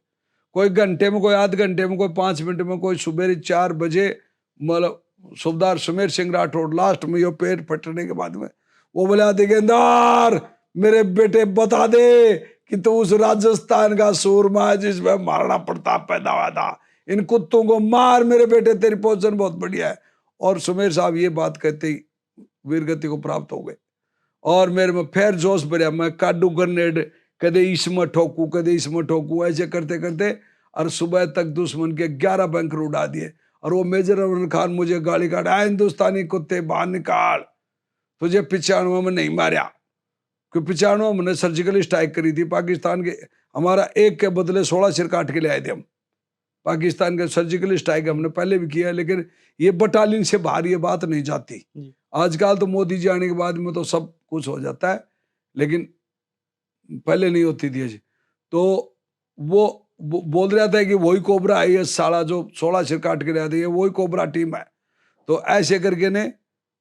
कोई घंटे में, कोई आध घंटे में, कोई 5 मिनट में, कोई सुबह 4 बजे। मतलब सुबेदार सुमेर सिंह राठौड़ लास्ट में, यो पेट फटने के बाद में वो बोला दिगेंदार मेरे बेटे बता दे कि तू उस राजस्थान का सूरमा है जिसमें महाराणा प्रताप पैदा हुआ था। इन कुत्तों को मार मेरे बेटे, तेरी पोजीशन बहुत बढ़िया है। और सुमेर साहब ये बात कहते ही वीरगति को प्राप्त हो गए। और मेरे में फिर जोश भरा, मैं काडू ग्रेनेड, कदे इसमें ठोकू, कदे इसमें ठोकू, ऐसे करते करते और सुबह तक दुश्मन के 11 बैंकर उड़ा दिए। और वो मेजर अनवर खान मुझे गाली काटा, हिंदुस्तानी कुत्ते बाहर निकाल, तुझे 95 में नहीं मारा। क्योंकि 95 में सर्जिकल स्ट्राइक करी थी पाकिस्तान के, हमारा 1 के बदले 16 सिर काट के ले आए थे हम। पाकिस्तान के सर्जिकल स्ट्राइक हमने पहले भी किया है, लेकिन ये बटालियन से बाहर ये बात नहीं जाती। आजकल तो मोदी जी आने के बाद में तो सब कुछ हो जाता है, लेकिन पहले नहीं होती थी ऐसी। तो वो बोल रहा था कि वही कोबरा है ये साला जो 16 सिर काट के लाया था, ये वही कोबरा टीम है। तो ऐसे करके ने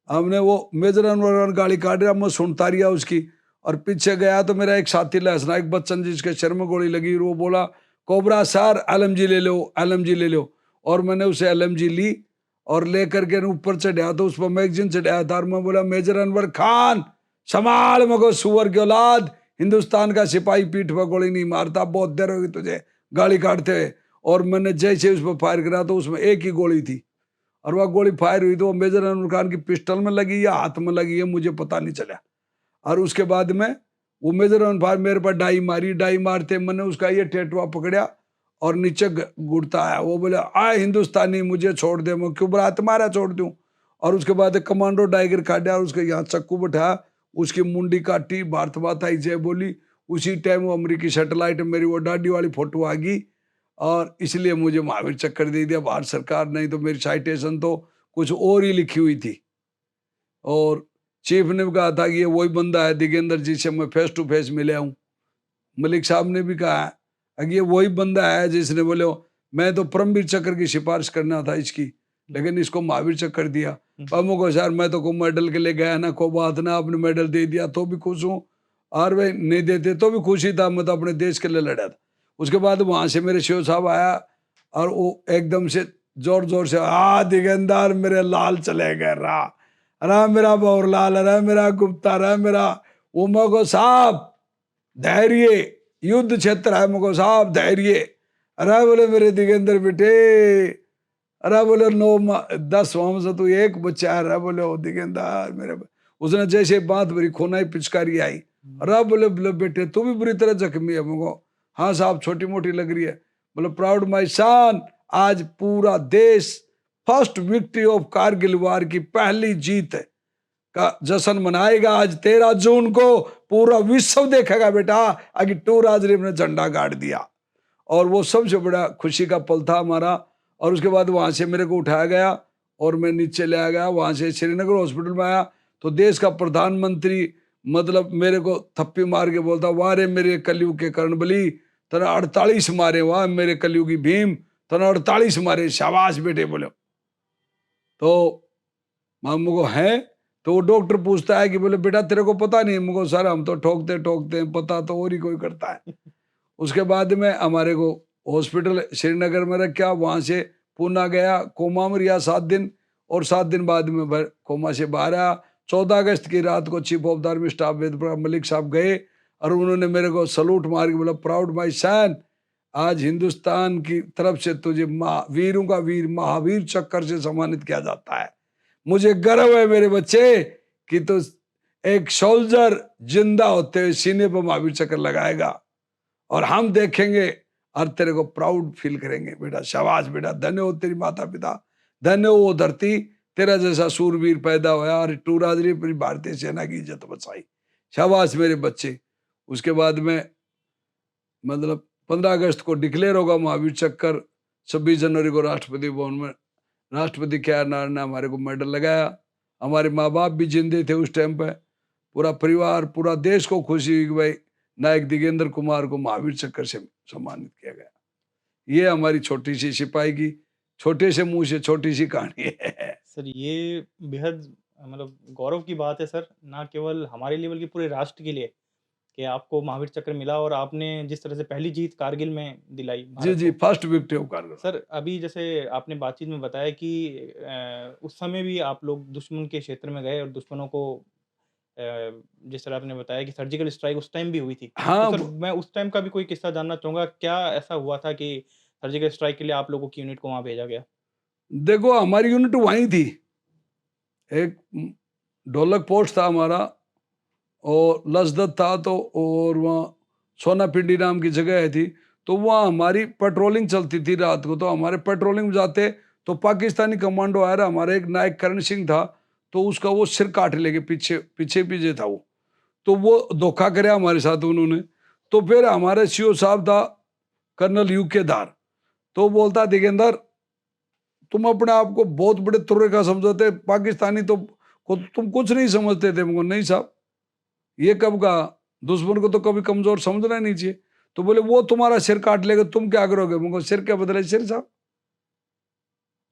हमने वो मेजर अनवर गाड़ी काट रहा, मैं सुनता रिया उसकी। और पीछे गया तो मेरा एक साथी लहसनायक बच्चन जिसके सिर में गोली लगी, वो बोला कोबरा सर LMG ले लो, LMG ले लो। और मैंने उसे LMG ली और लेकर के ऊपर चढ़ाया, तो उस पर मैगजीन चढ़ाया था। और मैं बोला मेजर अनवर खान संभाल, मगो सुअर की औलाद, हिंदुस्तान का सिपाही पीठ पर गोली नहीं मारता, बहुत देर होगी तुझे गाड़ी काटते हुए। और मैंने जैसे उस पर फायर करा तो उसमें एक ही गोली थी, और वह गोली फायर हुई तो वो मेजर अनवर खान की पिस्टल में लगी या हाथ में लगी है मुझे पता नहीं चला। और उसके बाद में वो मेजर ऑन फायर मेरे पर डाई मारी, डाई मारते मैंने उसका ये टेटुआ पकड़ा और नीचे गुड़ता आया। वो बोले आए हिंदुस्तानी मुझे छोड़ दे, मैं क्यों बुरा तुम्हारा छोड़ दूं। और उसके बाद कमांडो टाइगर काटा और उसके यहाँ चक्कू बैठाया, उसकी मुंडी काटी, भारत माता की जय बोली। उसी टाइम वो अमेरिकी सैटेलाइट मेरी वो डाडी वाली फोटो आ गई और इसलिए मुझे महावीर चक्कर दे दिया भारत सरकार, नहीं तो मेरी साइटेशन तो कुछ और ही लिखी हुई थी। और चीफ ने भी कहा था कि ये वही बंदा है दिगेंद्र जी से मैं फेस टू फेस मिले हूँ। मलिक साहब ने भी कहा है कि ये वही बंदा है जिसने बोले मैं तो परमवीर चक्र की सिफारिश करना था इसकी, लेकिन इसको महावीर चक्कर दिया। पामो को सर मैं तो को मेडल के लिए गया ना, को बात ना, आपने मेडल दे दिया तो भी खुश हूँ, और भाई नहीं देते तो भी खुशी था, मैं तो अपने देश के लिए लड़ा था। उसके बाद वहां से मेरे शिव साहब आया और वो एकदम से जोर जोर से दिगंदर मेरे लाल चले गए रा मेरा बौरलाल, रा मेरा गुप्ता, रा मेरा वो मगो साहब धैर्य, युद्ध क्षेत्र है मगो साहब धैर्य। अरे बोले मेरे दिगंदर बेटे, अरे बोले 9-10 से तू एक बच्चा है, बोले ओ दिगंदर मेरे। उसने जैसे बात भरी खोनाई पिचकारी आई, अरे बोले बोले बेटे तू भी बुरी तरह जख्मी है। मगो हाँ साहब छोटी मोटी लग रही है। बोले प्राउड माई सन, आज पूरा देश फर्स्ट विक्ट्री ऑफ कारगिल वार की पहली जीत का जश्न मनाएगा। आज 13 जून को पूरा विश्व देखेगा बेटा, आगे टू राजरीफ ने झंडा गाड़ दिया और वो सबसे बड़ा खुशी का पल था हमारा। और उसके बाद वहां से मेरे को उठाया गया और मैं नीचे ले गया, वहां से श्रीनगर हॉस्पिटल में आया तो देश का प्रधानमंत्री मतलब मेरे को थप्पी मार के बोलता वाह रे मेरे कलयुग के कर्ण बली, तना 48 मारे, वाह मेरे कलयुगी भीम तना 48 मारे, शाबाश बेटे बोले। तो मामू को है तो वो डॉक्टर पूछता है कि बोले बेटा तेरे को पता नहीं। मुझको सर हम तो ठोकते ठोकते हैं, पता तो और ही कोई करता है। उसके बाद में हमारे को हॉस्पिटल श्रीनगर में रखा, वहां से पूना गया, कोमा में रिया 7 दिन और 7 दिन बाद में कोमा से बाहर आया। 14 अगस्त की रात को chief of the army staff Ved Prakash Malik sahab गए और उन्होंने मेरे को सलूट मार के बोला प्राउड माई सन, आज हिंदुस्तान की तरफ से तुझे वीरों का वीर महावीर चक्कर से सम्मानित किया जाता है। मुझे गर्व है मेरे बच्चे कि तो एक सोल्जर जिंदा होते हुए सीने पर महावीर चक्कर लगाएगा और हम देखेंगे और तेरे को प्राउड फील करेंगे। बेटा शाबाश बेटा, धन्य हो तेरी माता पिता, धन्य हो वो धरती, तेरा जैसा सूरवीर पैदा हुआ और टू राजरी पूरी भारतीय सेना की इज्जत बचाई। शाबाश मेरे बच्चे। उसके बाद में मतलब 15 अगस्त को डिक्लेयर होगा महावीर चक्कर, 26 जनवरी को राष्ट्रपति भवन में राष्ट्रपति के.आर. नारायण ने हमारे को मेडल लगाया। हमारे माँ बाप भी जिंदे थे उस टाइम पे, पूरा परिवार पूरा देश को खुशी हुई कि भाई नायक दिगेंद्र कुमार को महावीर चक्कर से सम्मानित किया गया। ये हमारी छोटी सी सिपाही की छोटे से मुंह से छोटी सी कहानी है। सर ये बेहद मतलब गौरव की बात है सर, ना केवल हमारे लिए बल्कि पूरे राष्ट्र के लिए कि आपको महावीर चक्र मिला और आपने जिस तरह से पहली जीत कारगिल में दिलाई जी भारत जी, को। First victory of Kargil. Sir अभी जैसे आपने बातचीत में बताया कि उस समय भी आप लोग दुश्मन के क्षेत्र में गए और दुश्मनों को जिस तरह आपने बताया कि सर्जिकल स्ट्राइक उस टाइम भी हुई थी। तो हाँ सर मैं उस टाइम का भी कोई किस्सा जानना चाहूँगा, क्या ऐसा हुआ था कि सर्जिकल स्ट्राइक के लिए आप लोगों की यूनिट को वहाँ भेजा गया? देखो हमारी यूनिट वहीं थी, एक ढोलक पोस्ट था हमारा और लसदत था तो, और वहाँ सोना पिंडी नाम की जगह थी, तो वहाँ हमारी पेट्रोलिंग चलती थी रात को। तो हमारे पेट्रोलिंग में जाते तो पाकिस्तानी कमांडो आया रहा, हमारे एक नायक करण सिंह था, तो उसका वो सिर काट लेके पीछे पीछे पीछे था वो, तो वो धोखा कराया हमारे साथ उन्होंने। तो फिर हमारे सीओ साहब था कर्नल यूके दार, तो बोलता दिगेंद्र तुम अपने आप को बहुत बड़े तुर्रे का समझते, पाकिस्तानी तो तुम कुछ नहीं समझते थे। मुझको नहीं साहब ये कब कहा, दुश्मन को तो कभी कमजोर समझना नहीं चाहिए। तो बोले वो तुम्हारा सिर काट लेगा तुम क्या करोगे? मुझको सिर क्या बदले सिर साहब?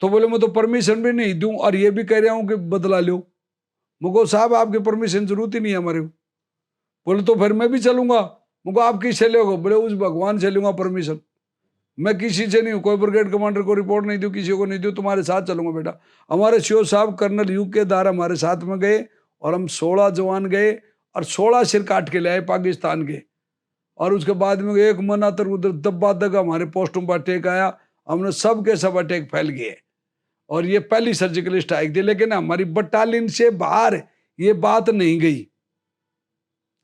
तो बोले मैं तो परमिशन भी नहीं दूं और ये भी कह रहा हूं कि बदला लो। मुझको साहब आपकी परमिशन जरूरत ही नहीं है हमारे को। बोले तो फिर मैं भी चलूंगा। मुझको आप किससे लोगे? बोले उस भगवान से लूंगा परमिशन, मैं किसी से नहीं हूँ, कोई ब्रिगेड कमांडर को रिपोर्ट नहीं दूँ, किसी को नहीं दूँ, तुम्हारे साथ चलूंगा बेटा। हमारे सीओ साहब कर्नल यूके दार हमारे साथ में गए और हम 16 जवान गए और 16 सिर काट के ले आए पाकिस्तान के। और उसके बाद में एक मनातर उधर दब्बा दग हमारे पोस्टों पर अटैक आया, हमने सब के सब अटैक फैल गए और ये पहली सर्जिकल स्ट्राइक थी। लेकिन हमारी बटालियन से बाहर ये बात नहीं गई,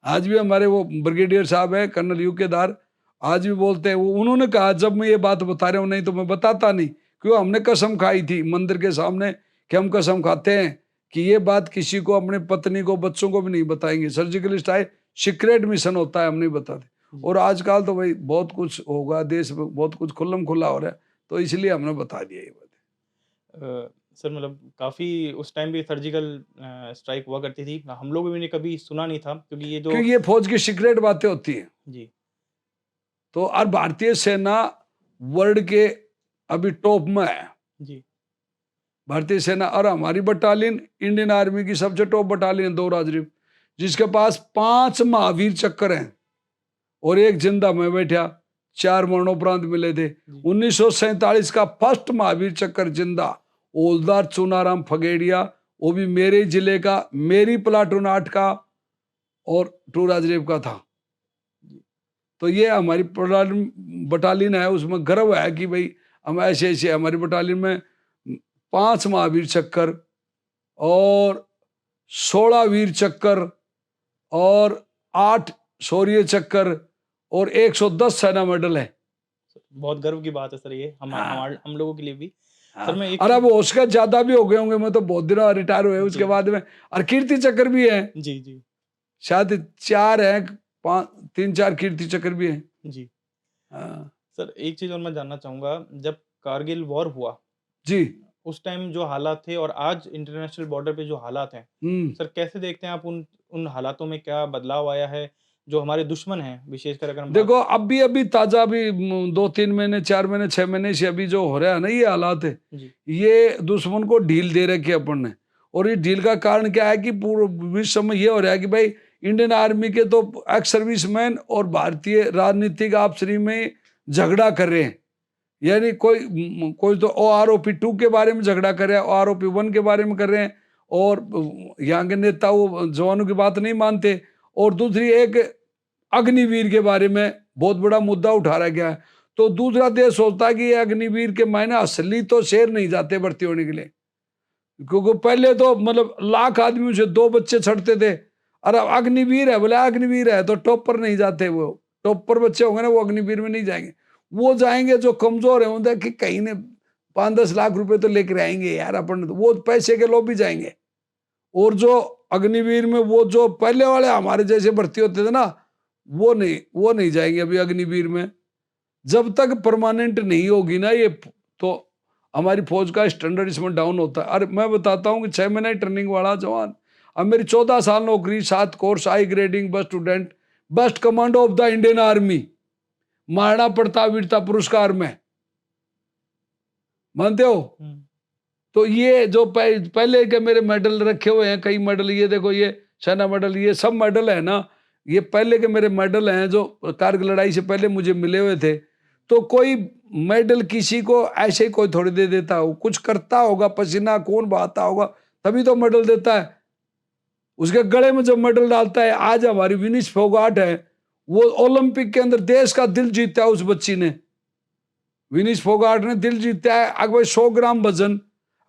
आज भी हमारे वो ब्रिगेडियर साहब है कर्नल यूकेदार, आज भी बोलते हैं, वो उन्होंने कहा जब मैं ये बात बता रहा हूँ नहीं तो मैं बताता नहीं, क्यों हमने कसम खाई थी मंदिर के सामने कि हम कसम खाते हैं कि ये बात किसी को, अपने पत्नी को, बच्चों को भी नहीं बताएंगे। सर्जिकल स्ट्राइक सीक्रेट मिशन होता है, हम नहीं बताते। और आजकल तो भाई बहुत कुछ होगा, देश में बहुत कुछ खुल्लम खुल्ला हो रहा है, तो इसलिए हमने बता दिया ये बात। सर मतलब काफ़ी उस टाइम भी सर्जिकल स्ट्राइक हुआ करती थी। हम लोग भी ने कभी सुना नहीं था क्योंकि ये जो क्योंकि ये फौज की सीक्रेट बातें होती हैं। जी, तो और भारतीय सेना वर्ल्ड के अभी टॉप में है, जी, भारतीय सेना। और हमारी बटालियन इंडियन आर्मी की सबसे टॉप बटालियन 2 राजरीफ, जिसके पास 5 महावीर चक्कर हैं और एक जिंदा में बैठा, 4 मरणोपरांत मिले थे। जी, 1947 का फर्स्ट महावीर चक्कर जिंदा ओलदार चुनाराम फगेड़िया, वो भी मेरे जिले का, मेरी प्लाटून 8 का और 2 राजरीफ का था। जी, तो ये हमारी बटालियन है, उसमें गर्व है कि भाई हम ऐसे ऐसे, हमारी बटालियन में 5 महावीर चक्कर और 16 वीर चक्कर और 8 शौर्य चक्कर और 110 सेना मेडल है। बहुत गर्व की बात है सर ये हाँ, हम लोगों के लिए भी। हाँ। सर मैं एक और अब चीज़ उसका ज्यादा भी हो गए होंगे, मैं तो बहुत दिन रिटायर हुए उसके जी, बाद में। और कीर्ति चक्र भी है, जी, जी, शायद 4 है, 5 3-4 कीर्ति चक्र भी है। जी। हाँ। सर एक चीज़ और मैं जानना चाहूँगा जब कारगिल वॉर हुआ, जी। उस टाइम जो हालात थे और आज इंटरनेशनल बॉर्डर पे जो हालात हैं, हम्म। सर कैसे देखते हैं आप उन उन हालातों में क्या बदलाव आया है? जो हमारे दुश्मन हैं, विशेषकर अगर हम बात देखो अभी अभी ताजा, अभी 2-3 महीने, 4 महीने, 6 महीने से अभी जो हो रहा है ना, ये हालात है, जी, ये दुश्मन को ढील दे रखी है अपन ने। और ये ढील का कारण क्या है कि पूरे विश्व में ये हो रहा है कि भाई इंडियन आर्मी के तो एक्स सर्विसमैन और भारतीय राजनीतिक आपसी में झगड़ा कर रहे हैं। यानी कोई तो OROP 2 के बारे में झगड़ा कर रहा है, OROP 1 के बारे में कर रहे हैं, और यहाँ के नेता वो जवानों की बात नहीं मानते। और दूसरी एक अग्निवीर के बारे में बहुत बड़ा मुद्दा उठा रहा गया है। तो दूसरा देश सोचता है कि ये अग्निवीर के मायने असली तो शेर नहीं जाते भर्ती होने के लिए, क्योंकि पहले तो मतलब लाख आदमियों से 2 बच्चे छड़ते थे। और अब अग्निवीर है, बोले अग्निवीर है तो टॉप पर नहीं जाते, वो टॉप पर बच्चे होंगे ना, वो अग्निवीर में नहीं जाएंगे। वो जाएंगे जो कमजोर है, उनसे कि कहीं ने 5-10 लाख रुपए तो लेकर आएंगे यार अपन, तो वो पैसे के लोग भी जाएंगे। और जो अग्निवीर में वो जो पहले वाले हमारे जैसे भर्ती होते थे ना, वो नहीं जाएंगे अभी अग्निवीर में। जब तक परमानेंट नहीं होगी ना ये, तो हमारी फौज का स्टैंडर्ड इसमें डाउन होता है। और मैं बताता हूँ कि 6 महीने ट्रेनिंग वाला जवान, अब मेरी 14 साल नौकरी, 7 course, high grading, best student, best commando of the Indian army, Maharana Pratap वीरता पुरस्कार में, मानते हो? हुँ, तो ये जो पहले के मेरे मेडल रखे हुए हैं, कई मेडल, ये देखो ये सेना मेडल, ये सब मेडल है ना, ये पहले के मेरे मेडल हैं जो कारगिल लड़ाई से पहले मुझे मिले हुए थे। तो कोई मेडल किसी को ऐसे ही कोई थोड़ी दे देता हो, कुछ करता होगा, पसीना खून बहाता होगा, तभी तो मेडल देता है। उसके गले में जब मेडल डालता है, आज हमारी विनिश फोगाट है, वो ओलंपिक के अंदर देश का दिल जीता है उस बच्ची ने। विनिश फोगाट ने दिल जीता है। अगर 100 ग्राम वजन,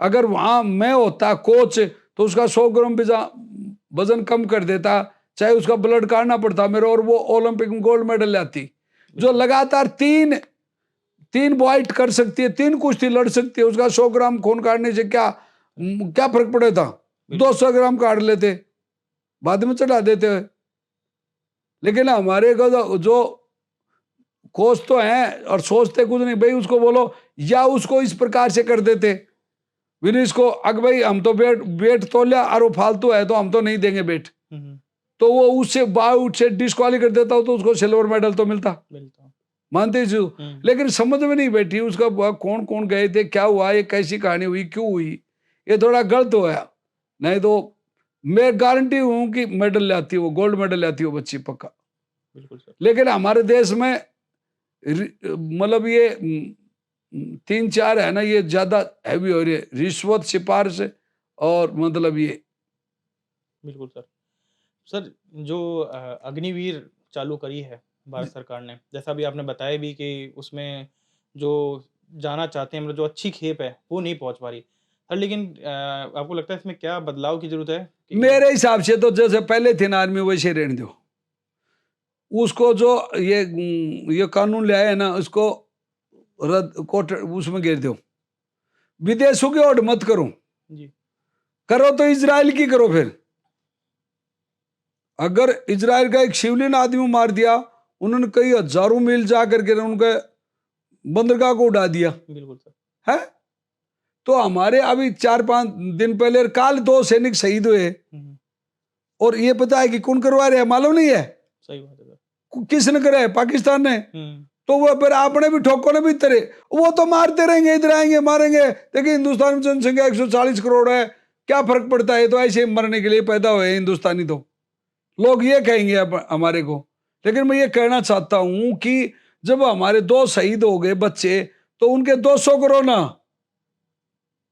अगर वहां मैं होता कोच, तो उसका 100 ग्राम वजन कम कर देता, चाहे उसका ब्लड काटना पड़ता मेरे, और वो ओलंपिक में गोल्ड मेडल लाती। जो लगातार तीन बॉइट कर सकती है, 3 कुश्ती लड़ सकती है, उसका 100 ग्राम खून काटने से क्या क्या फर्क पड़ेगा? बिल्कुल। 200 ग्राम काट लेते, बाद में चढ़ा देते। लेकिन हमारे को जो कोच तो हैं और सोचते कुछ नहीं, भाई उसको बोलो, या उसको इस प्रकार से कर देते विनीश को, अगर भाई हम तो वेट तोलिया और वो फालतू है तो हम तो नहीं देंगे वेट, हुँ, हुँ, तो वो उससे बाउट से डिस्क्वाली कर देता हो, तो उसको सिल्वर मेडल तो मिलता, बिल्कुल। मानते जी। हुँ, लेकिन समझ में नहीं बैठी उसका, कौन कौन गए थे, क्या हुआ, ये कैसी कहानी हुई, क्यों हुई, ये थोड़ा गलत हुआ। नहीं तो मैं गारंटी हूं कि मेडल लाती, वो गोल्ड मेडल लाती वो बच्ची पक्का। बिल्कुल सर। लेकिन हमारे देश में मतलब ये 3-4 है ना, ये ज्यादा हैवी हो रही है, रिश्वत, सिफारिश और मतलब ये। बिल्कुल सर। सर जो अग्निवीर चालू करी है भारत सरकार ने, जैसा अभी आपने बताया भी कि उसमें जो जाना चाहते हैं मतलब जो अच्छी खेप है, वो नहीं पहुँच पा रही। सर लेकिन आपको लगता है इसमें क्या बदलाव की ज़रूरत है? कि मेरे हिसाब से तो जैसे पहले थे ना आर्मी, वैसे रहने दो। उसको जो ये कानून ले आए ना, उसको रद्द कोर्ट उसमें गिर दो। विदेशों की ओट मत करो, जी करो तो इजराइल की करो। फिर अगर इजराइल का एक शिवलिंग आदमी मार दिया, उन्होंने कई हजारों मील जा करके उनके बंदरगाह को उड़ा दिया बिल्कुल सर। है। तो हमारे अभी 4-5 दिन पहले काल 2 सैनिक शहीद हुए, हम्म, और ये पता है कि कौन करवा रहे हैं, मालूम नहीं है सही बात है सर। किसने करे है, पाकिस्तान ने। हम्म, तो वो फिर आपने भी ठोको ने भी तरे, वो तो मारते रहेंगे, इधर आएंगे मारेंगे। देखिए हिंदुस्तान में जनसंख्या 140 करोड़ है, क्या फर्क पड़ता है, तो ऐसे ही मरने के लिए पैदा हुए हिंदुस्तानी। तो लोग ये कहेंगे अब हमारे को। लेकिन मैं ये कहना चाहता हूं कि जब हमारे 2 शहीद हो गए बच्चे, तो उनके 200 करो ना,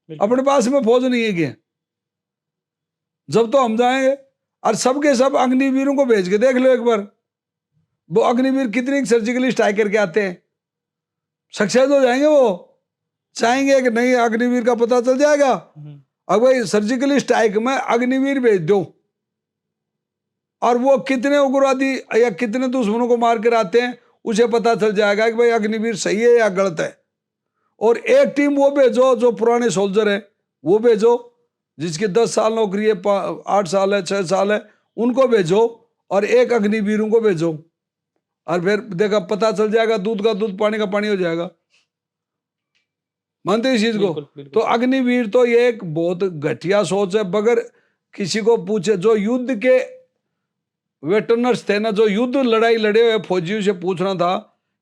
बिल्कुल अपने पास में फौज नहीं है क्या? जब तो हम जाएंगे, और सबके सब अग्निवीरों को भेज के देख लो एक बार, वो अग्निवीर कितनी सर्जिकली स्ट्राइक करके आते हैं, सक्सेस हो जाएंगे वो। चाहेंगे कि नहीं अग्निवीर का पता चल जाएगा, हम्म, अब भाई सर्जिकली स्ट्राइक में अग्निवीर भेज दो, और वो कितने उग्रवादी या कितने दुश्मनों को मार कर आते हैं, उसे पता चल जाएगा कि भाई अग्निवीर सही है या गलत है। और एक टीम वो भेजो जो पुराने सोल्जर है, वो भेजो जिसकी 10 साल नौकरी है, 8 साल है, 6 साल है, उनको भेजो, और एक अग्निवीरों को भेजो, और फिर देखा पता चल जाएगा, दूध का दूध पानी का पानी हो जाएगा। मानते इस चीज को? बिल्कुल तो बिल्कुल सर। अग्निवीर तो ये एक बहुत घटिया सोच है। बगैर किसी को पूछे, जो युद्ध के वेटरनर्स थे ना, जो युद्ध लड़ाई लड़े हुए फौजियों से पूछना था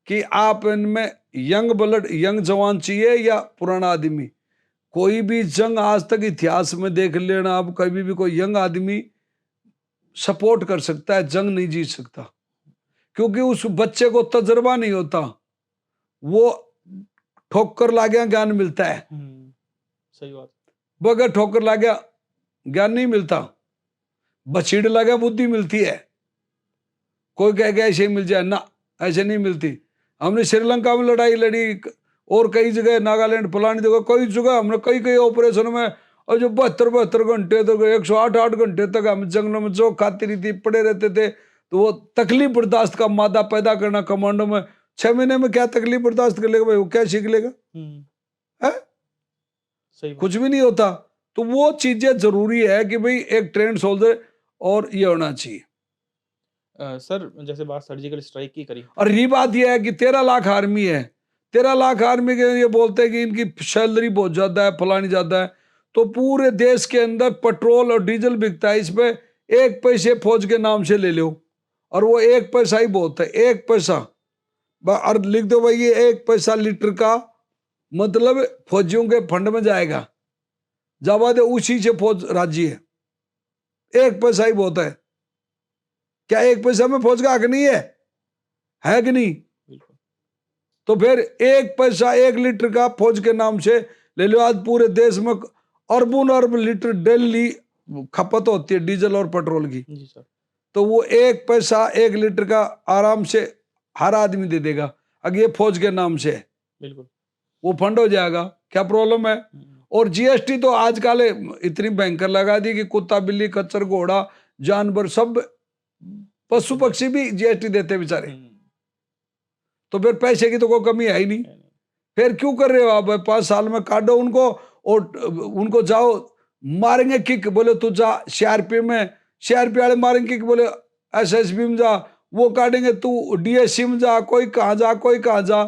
कि आप इनमें यंग ब्लड, यंग जवान चाहिए या पुराना आदमी। कोई भी जंग आज तक इतिहास में देख लेना, आप कभी भी कोई यंग आदमी सपोर्ट कर सकता है, जंग नहीं जीत सकता, क्योंकि उस बच्चे को तजर्बा नहीं होता, वो ठोकर ला गया ज्ञान मिलता है, सही बात। बगैर ठोकर ला गया ज्ञान नहीं मिलता, बछीड़ ला गया बुद्धि मिलती है। कोई कह गया ऐसे ही मिल जाए ना, ऐसे नहीं मिलती। हमने श्रीलंका में लड़ाई लड़ी, और कई जगह नागालैंड फलानी जगह कई जगह हमने कई कई ऑपरेशन में, और जो 72 घंटे तक 108 घंटे तक हम जंगलों में जो खाती रही थी, पड़े रहते थे। तो वो तकलीफ बर्दाश्त का मादा पैदा करना कमांडो में, 6 महीने में क्या तकलीफ बर्दाश्त कर लेगा भाई, वो क्या सीख लेगा है? सही बात। कुछ भी नहीं होता। तो वो चीजें जरूरी है कि भाई एक ट्रेंड सोल्जर और ये होना चाहिए। सर जैसे बात सर्जिकल स्ट्राइक की करी, और ये बात यह है कि 13 लाख आर्मी है, 13 लाख आर्मी के ये बोलते हैं कि इनकी सैलरी बहुत ज्यादा है, फलानी ज्यादा है। तो पूरे देश के अंदर पेट्रोल और डीजल बिकता है, इस पे 1 पैसे फौज के नाम से ले लो, और वो 1 पैसा ही बहुत है, 1 पैसा। और लिख दो भाई, ये 1 पैसा लीटर का मतलब फौजियों के फंड में जाएगा, जब उसी से फौज राजी है। 1 पैसा ही बहुत है। क्या 1 पैसा में फौज का हक नहीं है कि नहीं? बिल्कुल तो फिर 1 पैसा 1 लीटर का फौज के नाम से ले लो। आज पूरे देश में अरबों अरब लीटर डेली खपत होती है डीजल और पेट्रोल की। जी सर। तो वो 1 पैसा 1 लीटर का आराम से हर आदमी दे देगा, अगर ये फौज के नाम से है, बिल्कुल। वो फंड हो जाएगा। क्या प्रॉब्लम है? और जीएसटी तो आजकल इतनी भयंकर लगा दी कि कुत्ता बिल्ली खच्चर घोड़ा जानवर सब पशु पक्षी भी जीएसटी देते बेचारे। तो फिर पैसे की तो कोई कमी है ही नहीं। फिर क्यों कर रहे हो आप? 5 साल में काटो उनको, और उनको जाओ मारेंगे किक, बोले तू जा सीआरपी में, सीआरपी वाले मारेंगे किक, बोले एसएसबी में जा, वो काटेंगे तू डीएससी में जा, कोई कहाँ जा कोई कहाँ जा।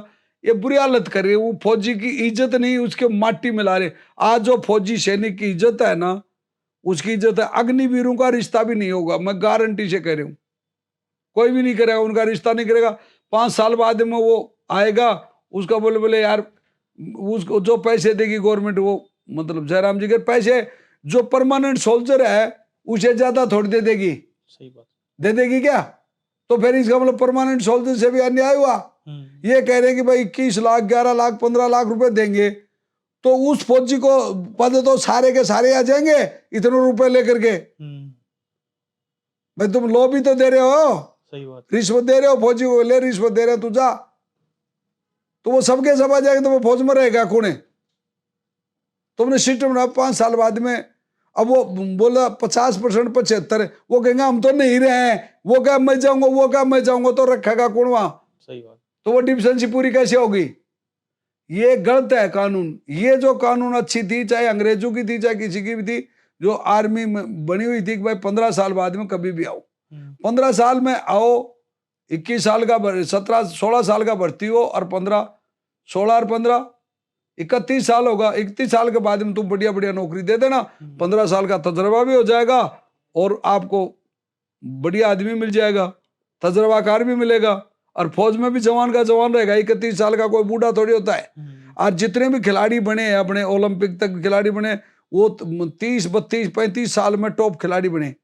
ये बुरी हालत कर रही है। वो फौजी की इज्जत नहीं, उसके माटी मिला रहे। आज जो फौजी सैनिक की इज्जत है ना, उसकी इज्जत है। अग्निवीरों का रिश्ता भी नहीं होगा, मैं गारंटी से कह रही हूँ, कोई भी नहीं करेगा, उनका रिश्ता नहीं करेगा। 5 साल बाद में वो आएगा, उसका बोले बोले यार, उसको जो पैसे देगी गवर्नमेंट, वो मतलब जयराम जी के पैसे जो परमानेंट सोल्जर है उसे ज्यादा थोड़ी दे देगी। सही बात। दे देगी क्या? तो फिर इसका मतलब परमानेंट सोल्जर से भी अन्याय हुआ। ये कह रहे हैं कि भाई 21 लाख 11 लाख 15 लाख रुपए देंगे, तो उस फौजी को पद तो सारे के सारे आ जाएंगे इतने रुपए लेकर के। भाई तुम लो भी तो दे रहे हो, सही बात। रिश्वत दे रहे हो फौजी को, ले रिश्वत दे रहे हो, तू जा, तो वो सबके सब आ जाएंगे, तो वो फौज में रहेगा कौन है? तुमने सिस्टम ना 5 साल बाद में अब वो बोला 50% 75, वो कहेंगे हम तो नहीं रहे हैं, वो क्या मैं जाऊंगा, वो क्या मैं जाऊंगा, तो रखेगा कौन वहां? सही बात। तो वो डिफिशिएंसी पूरी कैसे होगी? ये गलत है कानून। ये जो कानून अच्छी थी, चाहे अंग्रेजों की थी चाहे किसी की भी थी, जो आर्मी में बनी हुई थी कि भाई 15 साल बाद में कभी भी आओ, 15 साल में आओ, 21 साल का 17 16 साल का भर्ती हो, और 15 16 और 15 31 साल होगा, 31 साल के बाद में तुम बढ़िया बढ़िया नौकरी दे देना, 15 साल का तजर्बा भी हो जाएगा और आपको बढ़िया आदमी मिल जाएगा, तजर्बाकार भी मिलेगा, और फौज में भी जवान का जवान रहेगा। 31 साल का कोई बूढ़ा थोड़ी होता है। और जितने भी खिलाड़ी बने हैं अपने, ओलंपिक तक खिलाड़ी बने, वो 30 32 35 साल में टॉप खिलाड़ी बने।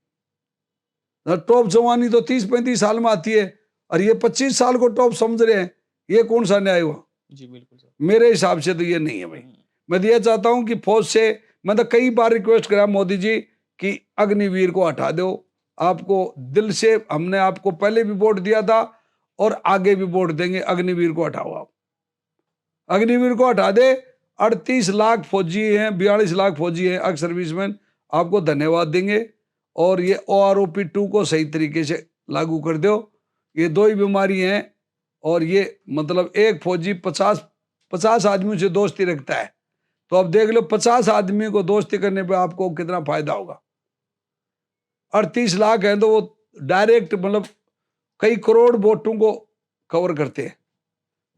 टॉप जवानी तो 30 35 साल में आती है, और ये 25 साल को टॉप समझ रहे हैं। ये कौन सा न्याय हुआ? जी बिल्कुल सर। मेरे हिसाब से तो ये नहीं है भाई। मैं तो ये चाहता हूं कि फौज से, मैं तो कई बार रिक्वेस्ट करा मोदी जी कि अग्निवीर को हटा दो। आपको दिल से, हमने आपको पहले भी वोट दिया था और आगे भी वोट देंगे, अग्निवीर को हटाओ आप। अग्निवीर को हटा दे। 38 लाख फौजी हैं, 42 लाख फौजी हैं एक्स सर्विसमैन, आपको धन्यवाद देंगे। और ये OROP 2 को सही तरीके से लागू कर दो। ये दो ही बीमारी हैं, और ये मतलब एक फौजी 50 आदमियों से दोस्ती रखता है, तो अब देख लो 50 आदमी को दोस्ती करने पे आपको कितना फायदा होगा। 38 लाख हैं तो वो डायरेक्ट मतलब कई करोड़ वोटों को कवर करते हैं।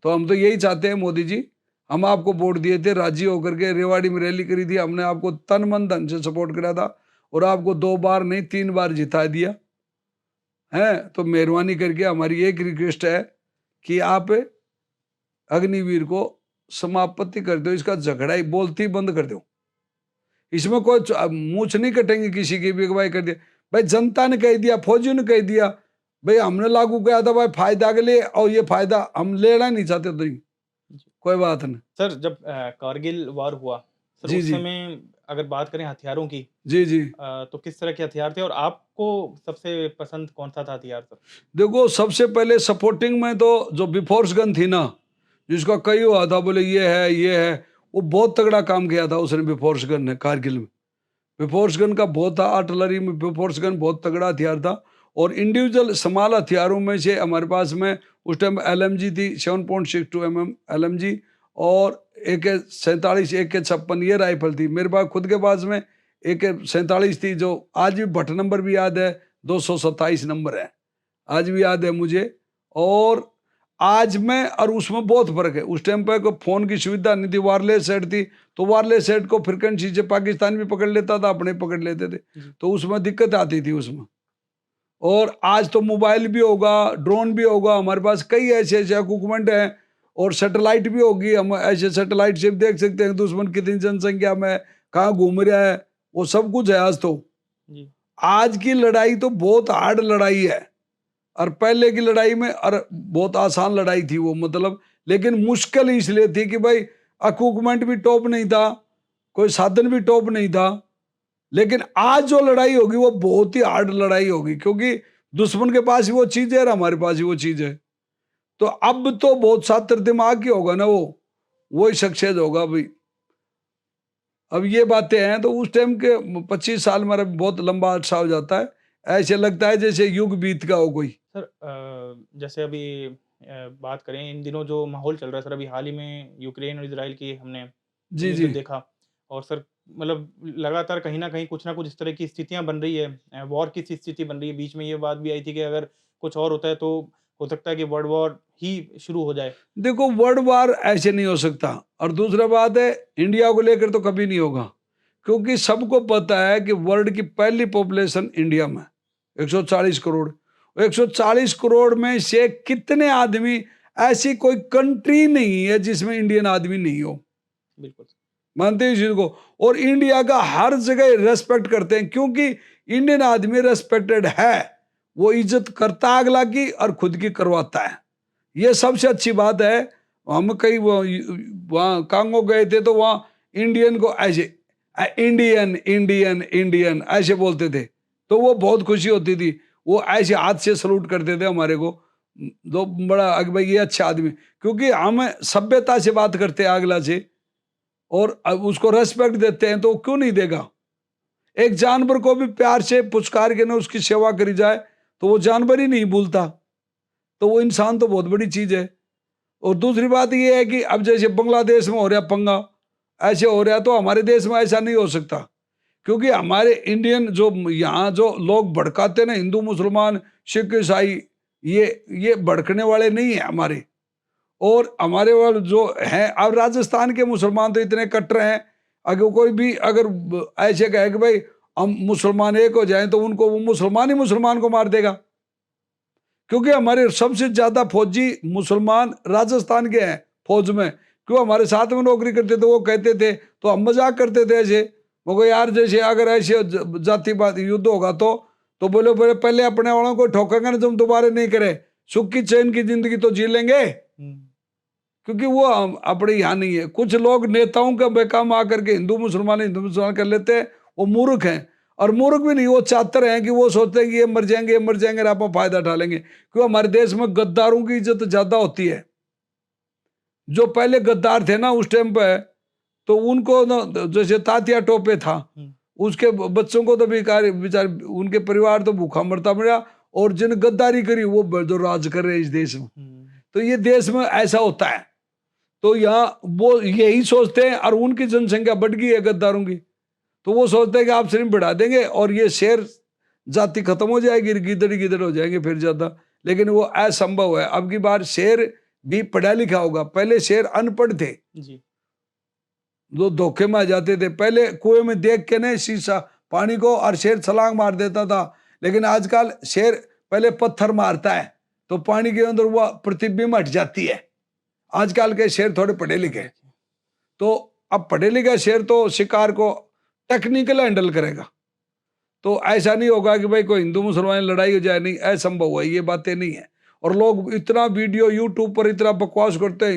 तो हम तो यही चाहते हैं मोदी जी, हम आपको वोट दिए थे, राजी होकर के रेवाड़ी में रैली करी थी, हमने आपको तन मन धन से सपोर्ट करा था, और आपको 2 बार नहीं 3 बार जिता दिया है। तो मेहरबानी करके हमारी एक रिक्वेस्ट है कि आप अग्निवीर को समाप्ति कर दो, इसका झगड़ा ही बोलती बंद कर दो। इसमें कोई मूछ नहीं कटेंगे किसी की भी, भाई कर दिया भाई, जनता ने कह दिया, फौजियों ने कह दिया, भाई हमने लागू किया था भाई फायदा के लिए, और ये फायदा हम लेना नहीं चाहते, तो कोई बात नहीं। सर जब कारगिल वार हुआ सर, जी उस जी समय अगर बात करें हथियारों की, जी जी तो किस तरह के हथियार थे और आपको सबसे पसंद कौन सा था हथियार सर? देखो, सबसे पहले सपोर्टिंग में तो जो बिफोर्स गन थी ना, जिसका कई हुआ था, बोले ये है, वो बहुत तगड़ा काम किया था उसने, बिफोर्स गन ने कारगिल में। बिफोर्स गन का बहुत था, आर्टिलरी में बिफोर्स गन बहुत तगड़ा हथियार था। और इंडिविजुअल स्मॉल हथियारों में से हमारे पास में उस टाइम LMG थी, 7.62 mm LMG, और AK-47 AK-56 ये राइफल थी। मेरे पास खुद के पास में AK-47 थी, जो आज भी भट्ट नंबर भी याद है, 227 नंबर है, आज भी याद है मुझे। और आज में और उसमें बहुत फर्क है। उस टाइम पर कोई फोन की सुविधा नहीं थी, वायरलेस सेट थी, तो वायरलेस सेट को फ्रिक्वेंसी से पाकिस्तान भी पकड़ लेता था, अपने पकड़ लेते थे, तो उसमें दिक्कत आती थी उसमें। और आज तो मोबाइल भी होगा, ड्रोन भी होगा, हमारे पास कई ऐसे ऐसे इक्विपमेंट हैं, और सैटेलाइट भी होगी, हम ऐसे सैटेलाइट से देख सकते हैं दुश्मन कितनी जनसंख्या में कहाँ घूम रहा है, वो सब कुछ है आज तो। आज की लड़ाई तो बहुत हार्ड लड़ाई है, और पहले की लड़ाई में और बहुत आसान लड़ाई थी वो, मतलब लेकिन मुश्किल इसलिए थी कि भाई इक्विपमेंट भी टॉप नहीं था, कोई साधन भी टॉप नहीं था। लेकिन आज जो लड़ाई होगी वो बहुत ही हार्ड लड़ाई होगी, क्योंकि दुश्मन के पास ही वो चीज है और हमारे पास ही वो चीज है। तो अब तो बहुत शातिर दिमाग ही होगा ना, वो ही सक्सेस होगा भाई। अब ये बातें हैं, तो उस टाइम के 25 साल मेरा बहुत लंबा अर्सा हो जाता है, ऐसे लगता है जैसे युग बीत का हो कोई। सर जैसे अभी बात करें, इन दिनों जो माहौल चल रहा है सर, अभी हाल ही में यूक्रेन और इजराइल की हमने जी युद्ध जी देखा, और सर मतलब लगातार कहीं ना कहीं कुछ ना कुछ इस तरह की स्थितियां बन रही है, वॉर की सी स्थिति बन रही है। बीच में ये बात भी आई थी कि अगर कुछ और होता है तो हो सकता है कि वर्ल्ड वॉर ही शुरू हो जाए। देखो, वर्ल्ड वार ऐसे नहीं हो सकता, और दूसरा बात है इंडिया को लेकर तो कभी नहीं होगा, क्योंकि सबको पता है कि वर्ल्ड की पहली पॉपुलेशन इंडिया में 140 करोड़। 140 करोड़ में से कितने आदमी, ऐसी कोई कंट्री नहीं है जिसमें इंडियन आदमी नहीं हो, बिल्कुल। मानते हैं इस चीज को। और इंडिया का हर जगह रेस्पेक्ट करते हैं, क्योंकि इंडियन आदमी रेस्पेक्टेड है, वो इज्जत करता है अगला की और खुद की करवाता है, ये सबसे अच्छी बात है। हम कहीं वहाँ कांगो गए थे, तो वहाँ इंडियन को ऐसे इंडियन इंडियन इंडियन ऐसे बोलते थे, तो वो बहुत खुशी होती थी, वो ऐसे हाथ से सलूट करते थे हमारे को, तो बड़ा भाई ये अच्छा आदमी, क्योंकि हम सभ्यता से बात करते हैं अगला से, और अब उसको रेस्पेक्ट देते हैं, तो क्यों नहीं देगा। एक जानवर को भी प्यार से पुचकार के ना उसकी सेवा करी जाए तो वो जानवर ही नहीं भूलता, तो वो इंसान तो बहुत बड़ी चीज है। और दूसरी बात ये है कि अब जैसे बांग्लादेश में हो रहा पंगा, ऐसे हो रहा, तो हमारे देश में ऐसा नहीं हो सकता, क्योंकि हमारे इंडियन जो यहाँ जो लोग भड़काते ना, हिंदू मुसलमान सिख ईसाई, ये भड़कने वाले नहीं है हमारे। और हमारे वाले जो हैं, अब राजस्थान के मुसलमान तो इतने कट्टर हैं, अगर कोई भी अगर ऐसे कहे कि भाई हम मुसलमान एक हो जाएं, तो उनको वो मुसलमान ही मुसलमान को मार देगा, क्योंकि हमारे सबसे ज्यादा फौजी मुसलमान राजस्थान के हैं फौज में। क्यों, हमारे साथ में नौकरी करते थे, वो कहते थे, तो हम मजाक करते थे ऐसे, वो को यार जैसे अगर ऐसे जातिवाद युद्ध होगा तो बोले बोले पहले अपने वालों को ठोकेंगे ना, तुम दोबारा नहीं करे, सुख की चैन की जिंदगी तो जी लेंगे। क्योंकि वो अपने यहाँ नहीं है। कुछ लोग नेताओं का बेकाम आकर के हिंदू मुसलमान कर लेते हैं, वो मूर्ख हैं। और मूर्ख भी नहीं, वो चातर हैं कि वो सोचते हैं कि ये मर जाएंगे और आप फायदा उठा लेंगे। क्यों, हमारे देश में गद्दारों की इज्जत ज्यादा होती है। जो पहले गद्दार थे ना उस टाइम पे, तो उनको ना, जैसे तात्या टोपे था, उसके बच्चों को तो बेकार बेचारे, उनके परिवार तो भूखा मरता मरा, और जिन गद्दारी करी वो जो राज कर रहे हैं इस देश में। तो ये देश में ऐसा होता है। तो यहाँ वो यही सोचते हैं, और उनकी जनसंख्या बढ़ गई है गद्दारों की, तो वो सोचते हैं कि आप सिर्फ बढ़ा देंगे और ये शेर जाति खत्म हो जाएगी, गिदड़ हो जाएंगे फिर ज्यादा। लेकिन वो असंभव है। अब की बार शेर भी पढ़ा लिखा होगा, पहले शेर अनपढ़ थे जी। जो धोखे में आ जाते थे। पहले कुएं में देख के नहीं शीशा पानी को, और शेर छलांग मार देता था। लेकिन आजकल शेर पहले पत्थर मारता है तो पानी के अंदर वो प्रतिबिंब हट जाती है। आजकल के शेर थोड़े पढ़े लिखे, तो अब पढ़े लिखे शेर तो शिकार को टेक्निकल हैंडल करेगा। तो ऐसा नहीं होगा कि भाई कोई हिंदू मुसलमान लड़ाई हो जाए, नहीं, असंभव है, ये बातें नहीं है। और लोग इतना वीडियो यूट्यूब पर इतना बकवास करते हैं,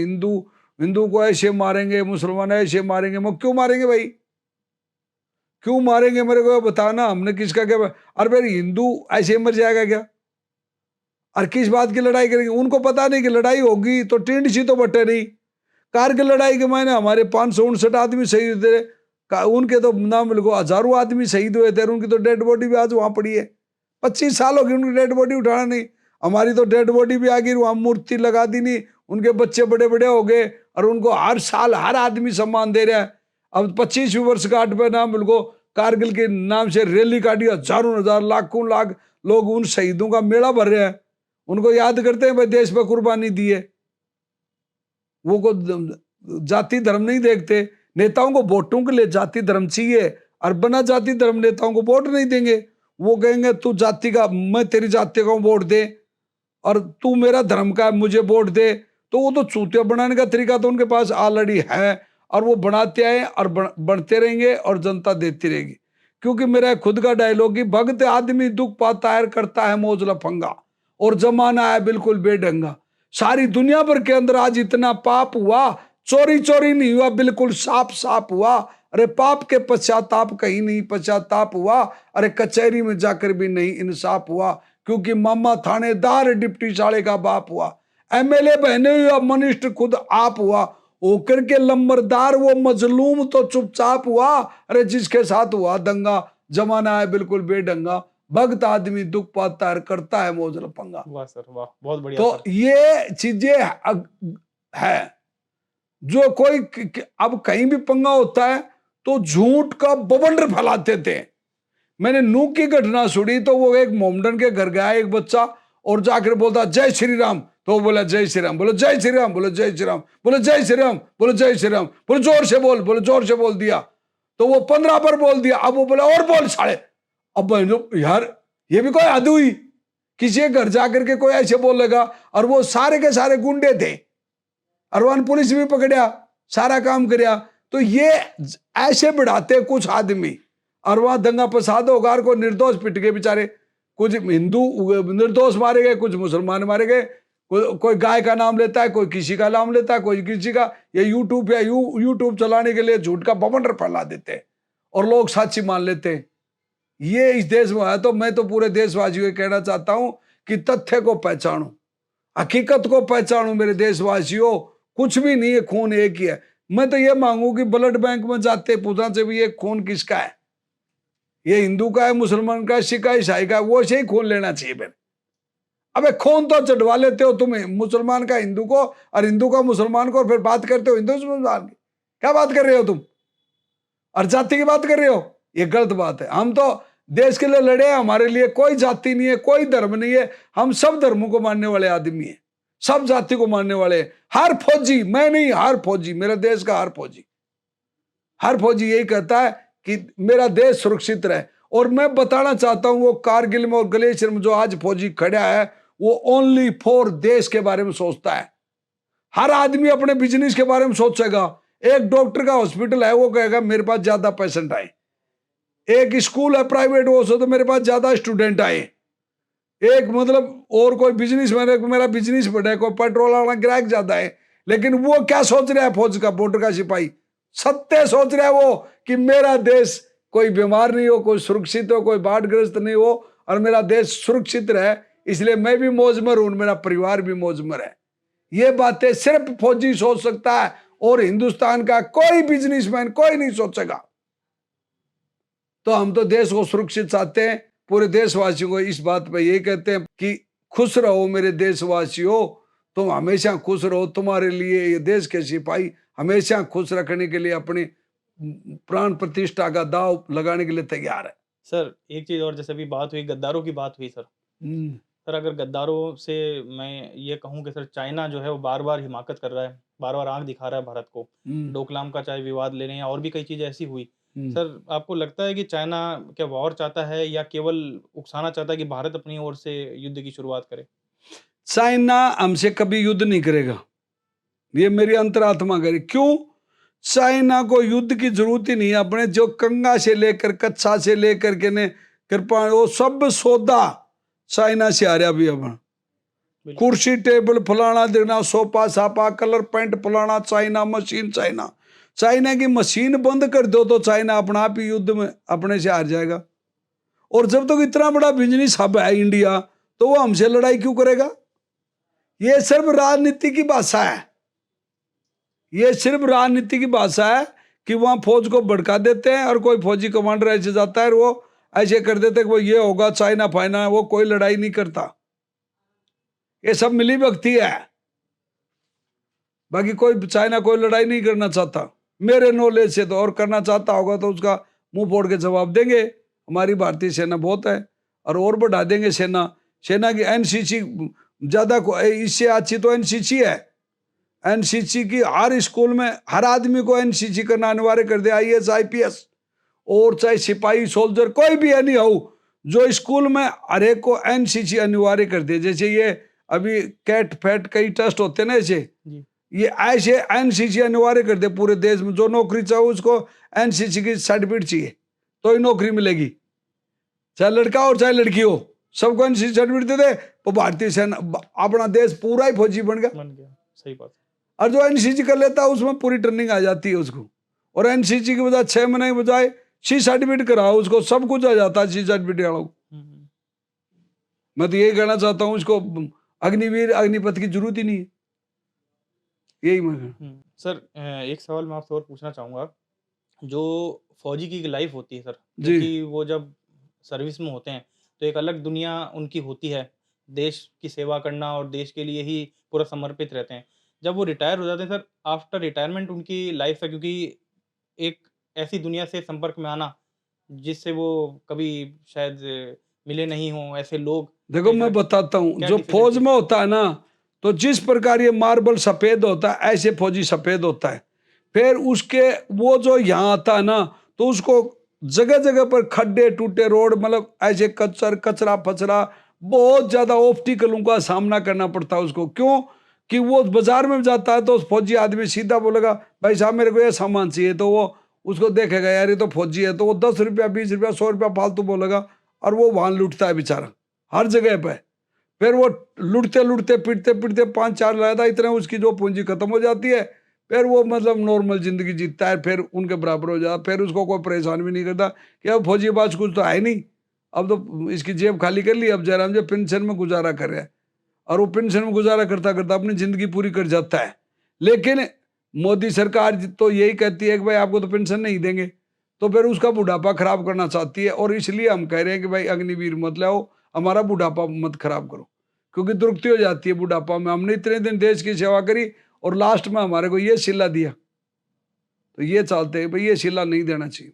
हिंदू को ऐसे मारेंगे, मुसलमान ऐसे मारेंगे। मैं क्यों मारेंगे भाई, क्यों मारेंगे, मेरे को बताना, हमने किसका क्या। अरे भाई हिंदू ऐसे मर जाएगा क्या, और किस बात की लड़ाई करेंगे। उनको पता नहीं कि लड़ाई होगी तो टींड सी तो बटे नहीं। कारगिल लड़ाई के मायने हमारे 559 आदमी शहीद थे, उनके तो नाम लिखो, हजारों आदमी शहीद हुए थे, उनकी तो डेड बॉडी भी आज वहां पड़ी है। 25 साल हो गए उनकी डेड बॉडी उठाना नहीं। हमारी तो डेड बॉडी भी आ गई, वहां मूर्ति लगा दी नहीं, उनके बच्चे बड़े बड़े हो गए, और उनको हर साल हर आदमी सम्मान दे रहा है। अब 25वीं वर्षगांठ पे नाम बिल्को कारगिल के नाम से रैली काटी, हजारों हजार लाखों लाख लोग उन शहीदों का मेला भर रहे हैं, उनको याद करते हैं भाई देश पर कुर्बानी दी है। वो को जाति धर्म नहीं देखते। नेताओं को वोटों के लिए जाति धर्म चाहिए, और बिना जाति धर्म नेताओं को वोट नहीं देंगे। वो कहेंगे तू जाति का, मैं तेरी जाति का वोट दे, और तू मेरा धर्म का मुझे वोट दे। तो वो तो चूतिया बनाने का तरीका तो उनके पास ऑलरेडी है, और वो बनाते आए और बढ़ते रहेंगे, और जनता देती रहेगी। क्योंकि मेरा खुद का डायलॉग ही, भगत आदमी दुख पाता है, करता है मौज लफंगा, और जमाना है बिल्कुल बेढंगा। सारी दुनिया भर के अंदर आज इतना पाप हुआ, चोरी चोरी नहीं हुआ, बिल्कुल साफ साफ हुआ। अरे पाप के पश्चाताप कहीं नहीं पश्चाताप हुआ, अरे कचहरी में जाकर भी नहीं इंसाफ हुआ, क्योंकि मामा थानेदार डिप्टी साले का बाप हुआ, एमएलए बहने हुआ, मिनिस्टर खुद आप हुआ, होकर के लंबरदार वो मजलूम तो चुपचाप हुआ। अरे जिसके साथ हुआ दंगा, जमाना है बिल्कुल बेढंगा, भक्त आदमी दुख पाता है, करता है मौज लफंगा। वाह सर, वाह, बहुत बढ़िया तो सर। ये चीजें है जो कोई अब कहीं भी पंगा होता है तो झूठ का बवंडर फैलाते थे। मैंने नूह की घटना सुनी, तो वो एक मोमडन के घर गया एक बच्चा, और जाकर बोलता जय श्री राम, तो वो बोला जय श्री राम, बोलो जय श्री राम, बोलो जय श्री राम, बोलो जय श्री राम, बोलो जय श्री राम, बोलो जोर से बोल, बोलो जोर से बोल दिया, तो वो 15 पर बोल दिया। अब वो बोला और बोल साले। अब यार ये भी कोई हद हुई, किसी के घर जाकर के कोई ऐसे बोलेगा। और वो सारे के सारे गुंडे थे, और वन पुलिस भी पकड़िया, सारा काम करिया। तो ये ऐसे बढ़ाते कुछ आदमी, और वहां दंगा फसाद होगा, और कोई निर्दोष पिट गए बेचारे, कुछ हिंदू निर्दोष मारे गए, कुछ मुसलमान मारे गए, कोई गाय का नाम लेता है, कोई किसी का नाम लेता है, कोई किसी का। ये यूट्यूब या यूट्यूब चलाने के लिए झूठ का बवंडर फैला देते हैं, और लोग साची मान लेते हैं। ये इस देश में है। तो मैं तो पूरे देशवासियों को कहना चाहता हूं कि तथ्य को पहचानो, हकीकत को पहचानो मेरे देशवासियों। कुछ भी नहीं है, खून एक ही है। मैं तो ये मांगू कि ब्लड बैंक में जाते पूछना चाहिए ये खून किसका है, ये हिंदू का है, मुसलमान का है, सिख का, ईसाई का, वो से ही खून लेना चाहिए फिर। अबे खून तो चढ़वा लेते हो तुम मुसलमान का हिंदू को और हिंदू का मुसलमान को, और फिर बात करते हो हिंदू मुसलमान की। क्या बात कर रहे हो तुम? और जाति की बात कर रहे हो, ये गलत बात है। हम तो देश के लिए लड़े हैं, हमारे लिए कोई जाति नहीं है, कोई धर्म नहीं है, हम सब धर्मों को मानने वाले आदमी हैं, सब जाति को मानने वाले हैं। हर फौजी, मैं नहीं, हर फौजी, मेरे देश का हर फौजी यही कहता है कि मेरा देश सुरक्षित रहे। और मैं बताना चाहता हूं, वो कारगिल में और ग्लेशियर में जो आज फौजी खड़ा है, वो ओनली फॉर देश के बारे में सोचता है। हर आदमी अपने बिजनेस के बारे में सोचेगा। एक डॉक्टर का हॉस्पिटल है, वो कहेगा मेरे पास ज्यादा पेशेंट आए। एक स्कूल है प्राइवेट, वो सोचो मेरे पास ज्यादा स्टूडेंट आए। एक मतलब और कोई बिजनेस मैन, मेरा बिजनेस बढ़े, कोई पेट्रोल वाला ग्राहक ज्यादा है। लेकिन वो क्या सोच रहा है, फौज का, बॉर्डर का सिपाही सत्य सोच रहा है वो कि मेरा देश कोई बीमार नहीं हो, कोई सुरक्षित हो, कोई बाढ़ग्रस्त नहीं हो, और मेरा देश सुरक्षित रहे, इसलिए मैं भी मौजमर हूं, मेरा परिवार भी मौजमर है। ये बातें सिर्फ फौजी सोच सकता है, और हिंदुस्तान का कोई बिजनेसमैन कोई नहीं सोचेगा। तो हम तो देश को सुरक्षित चाहते हैं। पूरे देशवासियों को इस बात पे यही कहते हैं कि खुश रहो मेरे देशवासियों, तुम हमेशा खुश रहो। तुम्हारे लिए ये देश के सिपाही हमेशा खुश रखने के लिए अपनी प्राण प्रतिष्ठा का दाव लगाने के लिए तैयार है। सर एक चीज़ और, जैसे अभी बात हुई गद्दारों की, बात हुई सर। सर अगर गद्दारों से मैं ये कहूँ कि सर चाइना जो है वो बार-बार हिमाकत कर रहा है, बार-बार आँख दिखा रहा है भारत को। डोकलाम का चाहे विवाद ले लें या और भी कई चीज़ें ऐसी हुई। सर आपको लगता है कि चाइना क्या वॉर चाहता है या केवल उकसाना चाहता है कि भारत अपनी ओर से युद्ध की शुरुआत करे? चाइना हमसे कभी युद्ध नहीं करेगा, ये मेरी अंतरात्मा करे। क्यों? चाइना को युद्ध की जरूरत ही नहीं है। अपने जो कंगा से लेकर कच्छा से लेकर के ने कृपा, वो सब सौदा चाइना से आ रहा भी। अपन कुर्सी टेबल फलाना देना, सोफा सापा कलर पेंट फलाना, चाइना मशीन, चाइना की मशीन बंद कर दो तो चाइना अपना आप ही युद्ध में अपने से हार जाएगा। और जब तक तो इतना बड़ा बिजनेस हब है इंडिया, तो वो हमसे लड़ाई क्यों करेगा? ये सिर्फ राजनीति की भाषा है, ये सिर्फ राजनीति की भाषा है कि वहां फौज को भड़का देते हैं, और कोई फौजी कमांडर ऐसे जाता है, वो ऐसे कर देते हैं कि वो ये होगा चाइना फाइना, वो कोई लड़ाई नहीं करता। ये सब मिली भगती है, बाकी कोई चाइना कोई लड़ाई नहीं करना चाहता मेरे नॉलेज से तो। और करना चाहता होगा तो उसका मुंह फोड़ के जवाब देंगे। हमारी भारतीय सेना बहुत है, और बढ़ा देंगे सेना की। एनसीसी ज्यादा, इससे अच्छी तो एनसीसी है। एनसीसी की हर स्कूल में हर आदमी को एनसीसी करना अनिवार्य कर दे, आईएएस आईपीएस, और चाहे सिपाही सोल्जर कोई भी है नहीं हो, जो स्कूल में हर एक को एनसीसी अनिवार्य कर दे। जैसे ये अभी कैट फैट कई टेस्ट होते हैं ना, ऐसे ये ऐसे एनसीसी अनिवार्य कर दे पूरे देश में। जो नौकरी चाहे उसको एनसीसी की सर्टिफिकेट चाहिए तो ही नौकरी मिलेगी, चाहे लड़का हो चाहे लड़की हो, सबको एनसीसी सर्टिफिकेट दे दे तो भारतीय सेना, अपना देश पूरा ही फौजी बन गया। सही बात। और जो एनसीसी कर लेता है उसमें पूरी ट्रेनिंग आ जाती है उसको, और एनसीसी की बजाय 6 महीने की बजाय सी सर्टिफिकेट कराओ उसको, सब कुछ आ जाता है सी सर्टिफिकेट वालों। मैं तो यही कहना चाहता हूँ, उसको अग्निवीर अग्निपथ की जरूरत ही नहीं है। यही मैं सर एक सवाल मैं आपसे और पूछना चाहूँगा। जो फौजी की लाइफ होती है सर, क्योंकि वो जब सर्विस में होते हैं तो एक अलग दुनिया उनकी होती है, देश की सेवा करना और देश के लिए ही पूरा समर्पित रहते हैं। जब वो रिटायर हो जाते हैं सर, आफ्टर रिटायरमेंट उनकी लाइफ है, क्योंकि एक ऐसी दुनिया से संपर्क में आना जिससे वो कभी शायद मिले नहीं हों, ऐसे लोग। देखो मैं बताता हूँ, जो फौज में होता है ना, तो जिस प्रकार ये मार्बल सफेद होता है ऐसे फौजी सफेद होता है। फिर उसके वो जो यहाँ आता है ना, तो उसको जगह जगह पर खड्डे टूटे रोड, मतलब ऐसे कचरा फचरा बहुत ज्यादा ऑब्स्टिकलों का सामना करना पड़ता है उसको। क्यों? कि वो बाजार में जाता है तो उस फौजी आदमी सीधा बोलेगा भाई साहब मेरे को ये सामान चाहिए, तो वो उसको देखेगा यार ये तो फौजी है, तो वो 10 रुपया 20 रुपया 100 रुपया फालतू बोलेगा, और वो वहां लूटता है बेचारा हर जगह पे। फिर वो लुटते लुटते पिटते पिटते 5-4 लाया इतने उसकी जो पूंजी खत्म हो जाती है, फिर वो मतलब नॉर्मल जिंदगी जीतता है, फिर उनके बराबर हो जाता। फिर उसको कोई परेशान भी नहीं करता कि अब फौजी पास कुछ तो है नहीं, अब तो इसकी जेब खाली कर ली, अब जयराम जी पेंशन में गुजारा कर रहे हैं, और वो पेंशन में गुजारा करता करता अपनी जिंदगी पूरी कर जाता है। लेकिन मोदी सरकार तो यही कहती है कि भाई आपको तो पेंशन नहीं देंगे, तो फिर उसका बुढ़ापा खराब करना चाहती है। और इसलिए हम कह रहे हैं कि भाई अग्निवीर मत लाओ, हमारा बुढ़ापा मत खराब करो, क्योंकि दुरुक्ति हो जाती है बुढ़ापा में। हमने इतने दिन देश की सेवा करी और लास्ट में हमारे को ये सिला दिया, तो ये चाहते हैं भाई ये सिला नहीं देना चाहिए।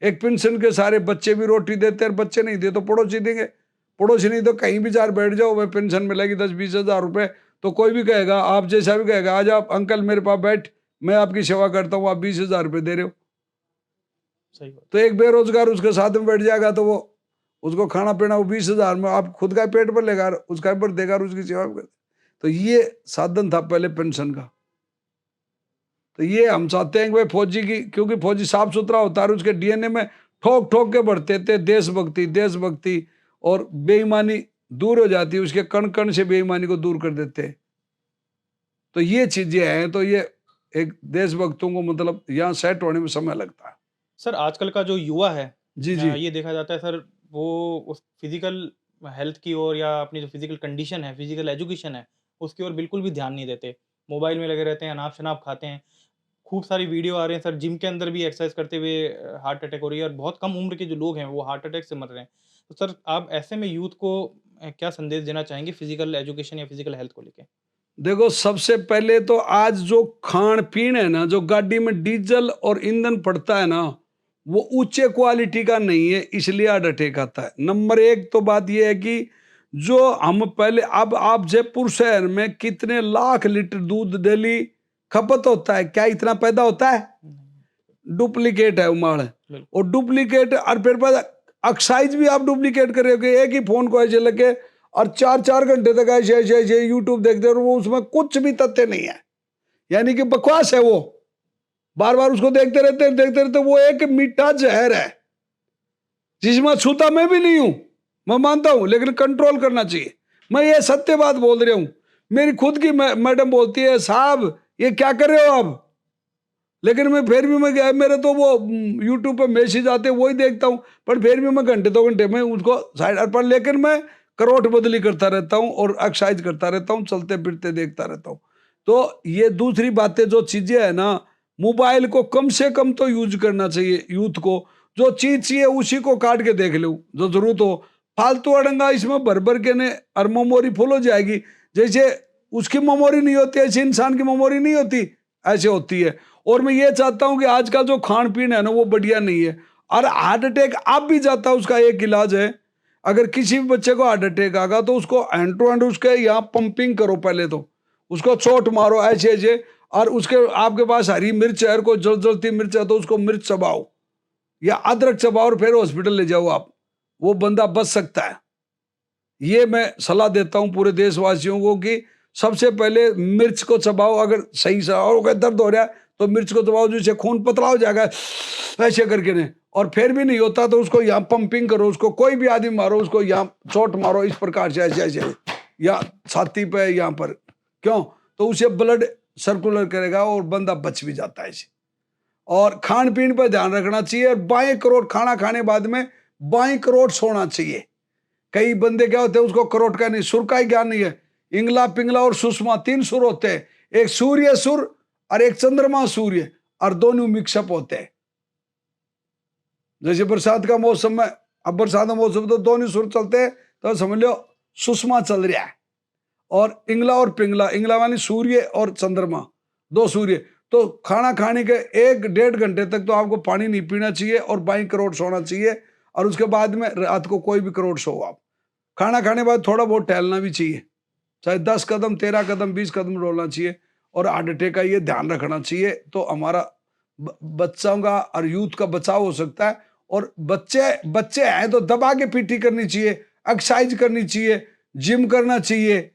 एक पेंशन के सारे बच्चे भी रोटी देते हैं, बच्चे नहीं दे तो पड़ोसी देंगे, पड़ोसी नहीं तो कहीं भी जार बैठ जाओ, वह पेंशन मिलेगी 10-20 हज़ार रुपए, तो कोई भी कहेगा, आप जैसा भी कहेगा, आज आप अंकल मेरे पास बैठ, मैं आपकी सेवा करता हूँ, आप 20 हज़ार रुपये दे रहे हो। सही बात। तो एक बेरोजगार उसके साथ में बैठ जाएगा, तो वो उसको खाना पीना वो 20 हज़ार में आप खुद का पेट पर लेगा, उसका पर देगा और उसकी सेवा कर। तो ये साधन था पहले पेंशन का। तो ये हम चाहते हैं कि भाई फौजी की, क्योंकि फौजी साफ सुथरा होता है और उसके डीएनए में ठोक ठोक के बढ़ते थे देशभक्ति, देशभक्ति, और बेईमानी दूर हो जाती है, उसके कण कण से बेईमानी को दूर कर देते हैं। तो ये चीजें हैं, तो ये एक देशभक्तों को मतलब यहाँ सेट होने में समय लगता है। सर आजकल का जो युवा है, जी जी ये देखा जाता है सर, वो उस फिजिकल हेल्थ की ओर या अपनी जो फिजिकल कंडीशन है, फिजिकल एजुकेशन है, उसकी ओर बिल्कुल भी ध्यान नहीं देते। मोबाइल में लगे रहते हैं, अनाप शनाप खाते हैं। खूब सारी वीडियो आ रहे हैं सर, जिम के अंदर भी एक्सरसाइज करते हुए हार्ट अटैक हो रही है और बहुत कम उम्र के जो लोग हैं वो हार्ट अटैक से मर रहे हैं। तो सर आप ऐसे में यूथ को क्या संदेश देना चाहेंगे फिजिकल एजुकेशन या फिजिकल हेल्थ को लेके? देखो, सबसे पहले तो आज जो खान पीन है ना, जो गाड़ी में डीजल और ईंधन पड़ता है ना, वो ऊंचे क्वालिटी का नहीं है, इसलिए हार्ट अटैक आता है। नंबर एक तो बात ये है कि जो हम पहले, अब आप जयपुर शहर में कितने लाख लीटर दूध डेली खपत होता है, क्या इतना पैदा होता है? डुप्लीकेट है उमाड़, बिल्कुल। और डुप्लीकेट, और फिर बाद एक्साइज भी आप डुप्लीकेट करोगे। एक ही फोन को ऐसे लगे और 4-4 घंटे तक ऐसे ऐसे ऐसे यूट्यूब देखते, और वो उसमें कुछ भी तथ्य नहीं है, यानी कि बकवास है। वो बार बार उसको देखते रहते, वो एक मीठा जहर है जिसमें छूता मैं भी नहीं हूं, मैं मानता हूं, लेकिन कंट्रोल करना चाहिए। मैं ये सत्य बात बोल रहा हूं। मेरी खुद की मैडम बोलती है, साहब ये क्या कर रहे हो आप, लेकिन मैं फिर भी मैं गया, मेरे तो वो यूट्यूब पे मैसेज आते वही देखता हूँ, पर फिर भी मैं घंटे 2 घंटे में उसको साइड पर, लेकिन मैं करोट बदली करता रहता हूँ और एक्सरसाइज करता रहता हूँ, चलते फिरते देखता रहता हूँ। तो ये दूसरी बातें जो चीजें है ना, मोबाइल को कम से कम तो यूज करना चाहिए यूथ को। जो चीज चाहिए उसी को काट के देख लो, जो जरूरत हो। फालतू अड़ंगा इसमें भर भर के ने, और मेमोरी फुल हो जाएगी। जैसे उसकी मेमोरी नहीं होती ऐसे इंसान की मेमोरी नहीं होती, ऐसे होती है। और मैं ये चाहता हूं कि आज का जो खान पीन है ना वो बढ़िया नहीं है, और हार्ट अटैक आप भी जाता है, उसका एक इलाज है। अगर किसी भी बच्चे को हार्ट अटैक आगा तो उसको हैंड टू हैंड उसके यहाँ पंपिंग करो, पहले तो उसको चोट मारो ऐसे ऐसे, और उसके आपके पास हरी मिर्च है, कोई जलती मिर्च है तो उसको मिर्च चबाओ या अदरक चबाओ और फिर हॉस्पिटल ले जाओ आप, वो बंदा बच सकता है। ये मैं सलाह देता हूं पूरे देशवासियों को कि सबसे पहले मिर्च को चबाओ, अगर सही से, और अगर दर्द हो रहा है तो मिर्च को दबाओ, जिससे खून पतला हो जाएगा ऐसे करके ने, और फिर भी नहीं होता तो उसको यहाँ पंपिंग करो, उसको कोई भी आदमी मारो, उसको यहाँ चोट मारो इस प्रकार से ऐसे ऐसे, या छाती पे यहाँ पर, क्यों? तो उसे ब्लड सर्कुलर करेगा और बंदा बच भी जाता है इसे। और खान पीन पर ध्यान रखना चाहिए, और बाएं करोट खाना खाने बाद में बाएं करोट सोना चाहिए। कई बंदे क्या होते हैं, उसको करोट का नहीं, सुर का ही ज्ञान नहीं है। इंगला पिंगला और सुषमा 3 सुर होते हैं, एक सूर्य सुर और एक चंद्रमा सूर्य, और दोनों मिक्सअप होते हैं। जैसे बरसात का मौसम में, अब बरसात का मौसम तो दोनों सुर चलते हैं, तो समझ लो सुषमा चल रहा है, और इंगला और पिंगला, इंगला वाली सूर्य और चंद्रमा, 2 सूर्य। तो खाना खाने के 1-1.5 घंटे तक तो आपको पानी नहीं पीना चाहिए और बाई करोड़ सोना चाहिए, और उसके बाद में रात को कोई भी करोड़ सो आप। खाना खाने के बाद थोड़ा बहुत टहलना भी चाहिए, चाहे 10 कदम, 13 कदम, 20 कदम डोलना चाहिए, और हार्ट अटैक का ये ध्यान रखना चाहिए। तो हमारा बच्चों का और यूथ का बचाव हो सकता है। और बच्चे हैं तो दबा के पीटी करनी चाहिए, एक्सरसाइज करनी चाहिए, जिम करना चाहिए।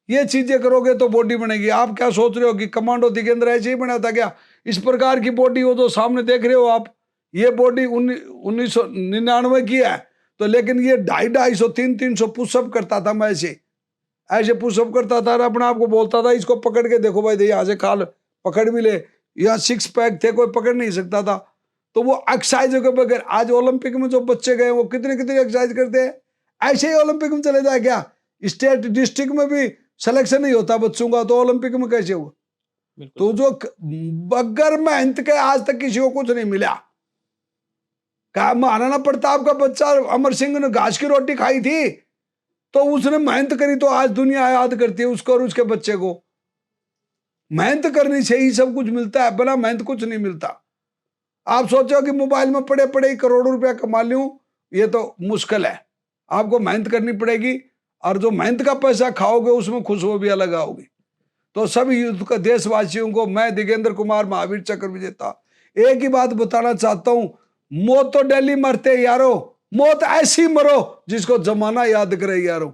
ये चीजें करोगे तो बॉडी बनेगी। आप क्या सोच रहे हो कि कमांडो के अंदर ऐसे ही बना था क्या? इस प्रकार की बॉडी हो जो सामने देख रहे हो आप, ये बॉडी 1999 की है, तो लेकिन ये 250, 300 पुशअप करता था। मैं ऐसे पुशअप करता था और अपने आप को बोलता था इसको पकड़ के देखो भाई, यहाँ से खाल पकड़ भी ले, यहाँ 6 पैक थे, कोई पकड़ नहीं सकता था। तो वो एक्सरसाइज के बगैर, आज ओलंपिक में जो बच्चे गए वो कितनी एक्सरसाइज करते हैं। ऐसे ही ओलंपिक में चले जाए क्या? स्टेट डिस्ट्रिक्ट में भी सिलेक्शन नहीं होता बच्चों का, तो ओलंपिक में कैसे होगा? तो जो बगैर मेहनत के आज तक किसी को कुछ नहीं मिला। कहा महाराणा प्रताप का बच्चा अमर सिंह ने घास की रोटी खाई थी, तो उसने मेहनत करी तो आज दुनिया याद करती है उसको और उसके बच्चे को। मेहनत करनी से ही सब कुछ मिलता है, बिना मेहनत कुछ नहीं मिलता। आप सोचो कि मोबाइल में पड़े पड़े ही करोड़ों रुपया कमा लूं, ये तो मुश्किल है। आपको मेहनत करनी पड़ेगी, और जो मेहनत का पैसा खाओगे उसमें खुशबू भी अलग आओगी। तो सभी युद्ध का देशवासियों को मैं दिगेंद्र कुमार महावीर चक्र विजेता एक ही बात बताना चाहता हूं, मौत तो डेली मरते यारो, मौत ऐसी मरो जिसको जमाना याद करे यारो।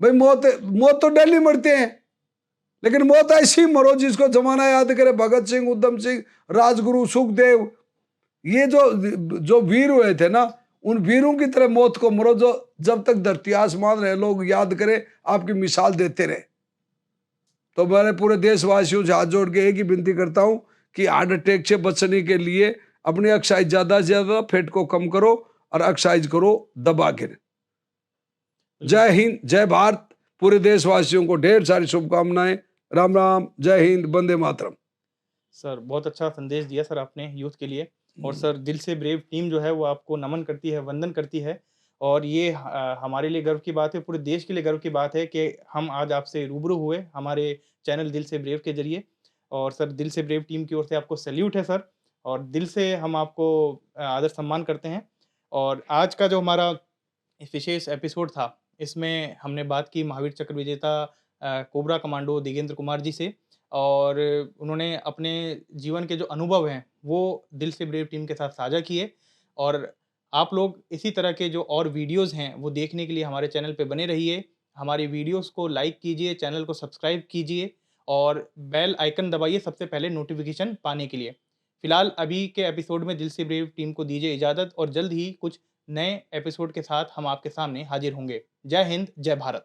भाई मौत तो डेली मरते हैं, लेकिन मौत ऐसी मरो जिसको जमाना याद करे। भगत सिंह, उधम सिंह, राजगुरु, सुखदेव, ये जो वीर हुए थे ना, उन वीरों की तरह मौत को मरो, जो जब तक धरती आसमान रहे लोग याद करें, आपकी मिसाल देते रहे। तो मैं पूरे देशवासियों से हाथ जोड़ के एक ही विनती करता हूं कि हार्ट अटैक से बचने के लिए अपनी एक्सरसाइज ज्यादा से ज्यादा, फैट को कम करो और एक्सरसाइज करो दबा के। जय हिंद, जय भारत। पूरे देशवासियों को ढेर सारी शुभकामनाएं। राम राम, जय हिंद, वंदे मातरम। सर बहुत अच्छा संदेश दिया सर आपने यूथ के लिए। और सर दिल से ब्रेव टीम जो है वो आपको नमन करती है, वंदन करती है। और ये हमारे लिए गर्व की बात है, पूरे देश के लिए गर्व की बात है कि हम आज आपसे रूबरू हुए हमारे चैनल दिल से ब्रेव के ज़रिए। और सर दिल से ब्रेव टीम की ओर से आपको सैल्यूट है सर, और दिल से हम आपको आदर सम्मान करते हैं। और आज का जो हमारा विशेष एपिसोड था, इसमें हमने बात की महावीर चक्र विजेता कोबरा कमांडो दिगेंद्र कुमार जी से। और उन्होंने अपने जीवन के जो अनुभव हैं, वो दिल से ब्रेव टीम के साथ साझा किए। और आप लोग इसी तरह के जो और वीडियोज़ हैं, वो देखने के लिए हमारे चैनल पे बने रहिए। हमारी वीडियोज़ को लाइक कीजिए, चैनल को सब्सक्राइब कीजिए और बेल आइकन दबाइए सबसे पहले नोटिफ़िकेशन पाने के लिए। फिलहाल अभी के एपिसोड में दिल से ब्रेव टीम को दीजिए इजाज़त, और जल्द ही कुछ नए एपिसोड के साथ हम आपके सामने हाज़िर होंगे। जय हिंद, जय भारत।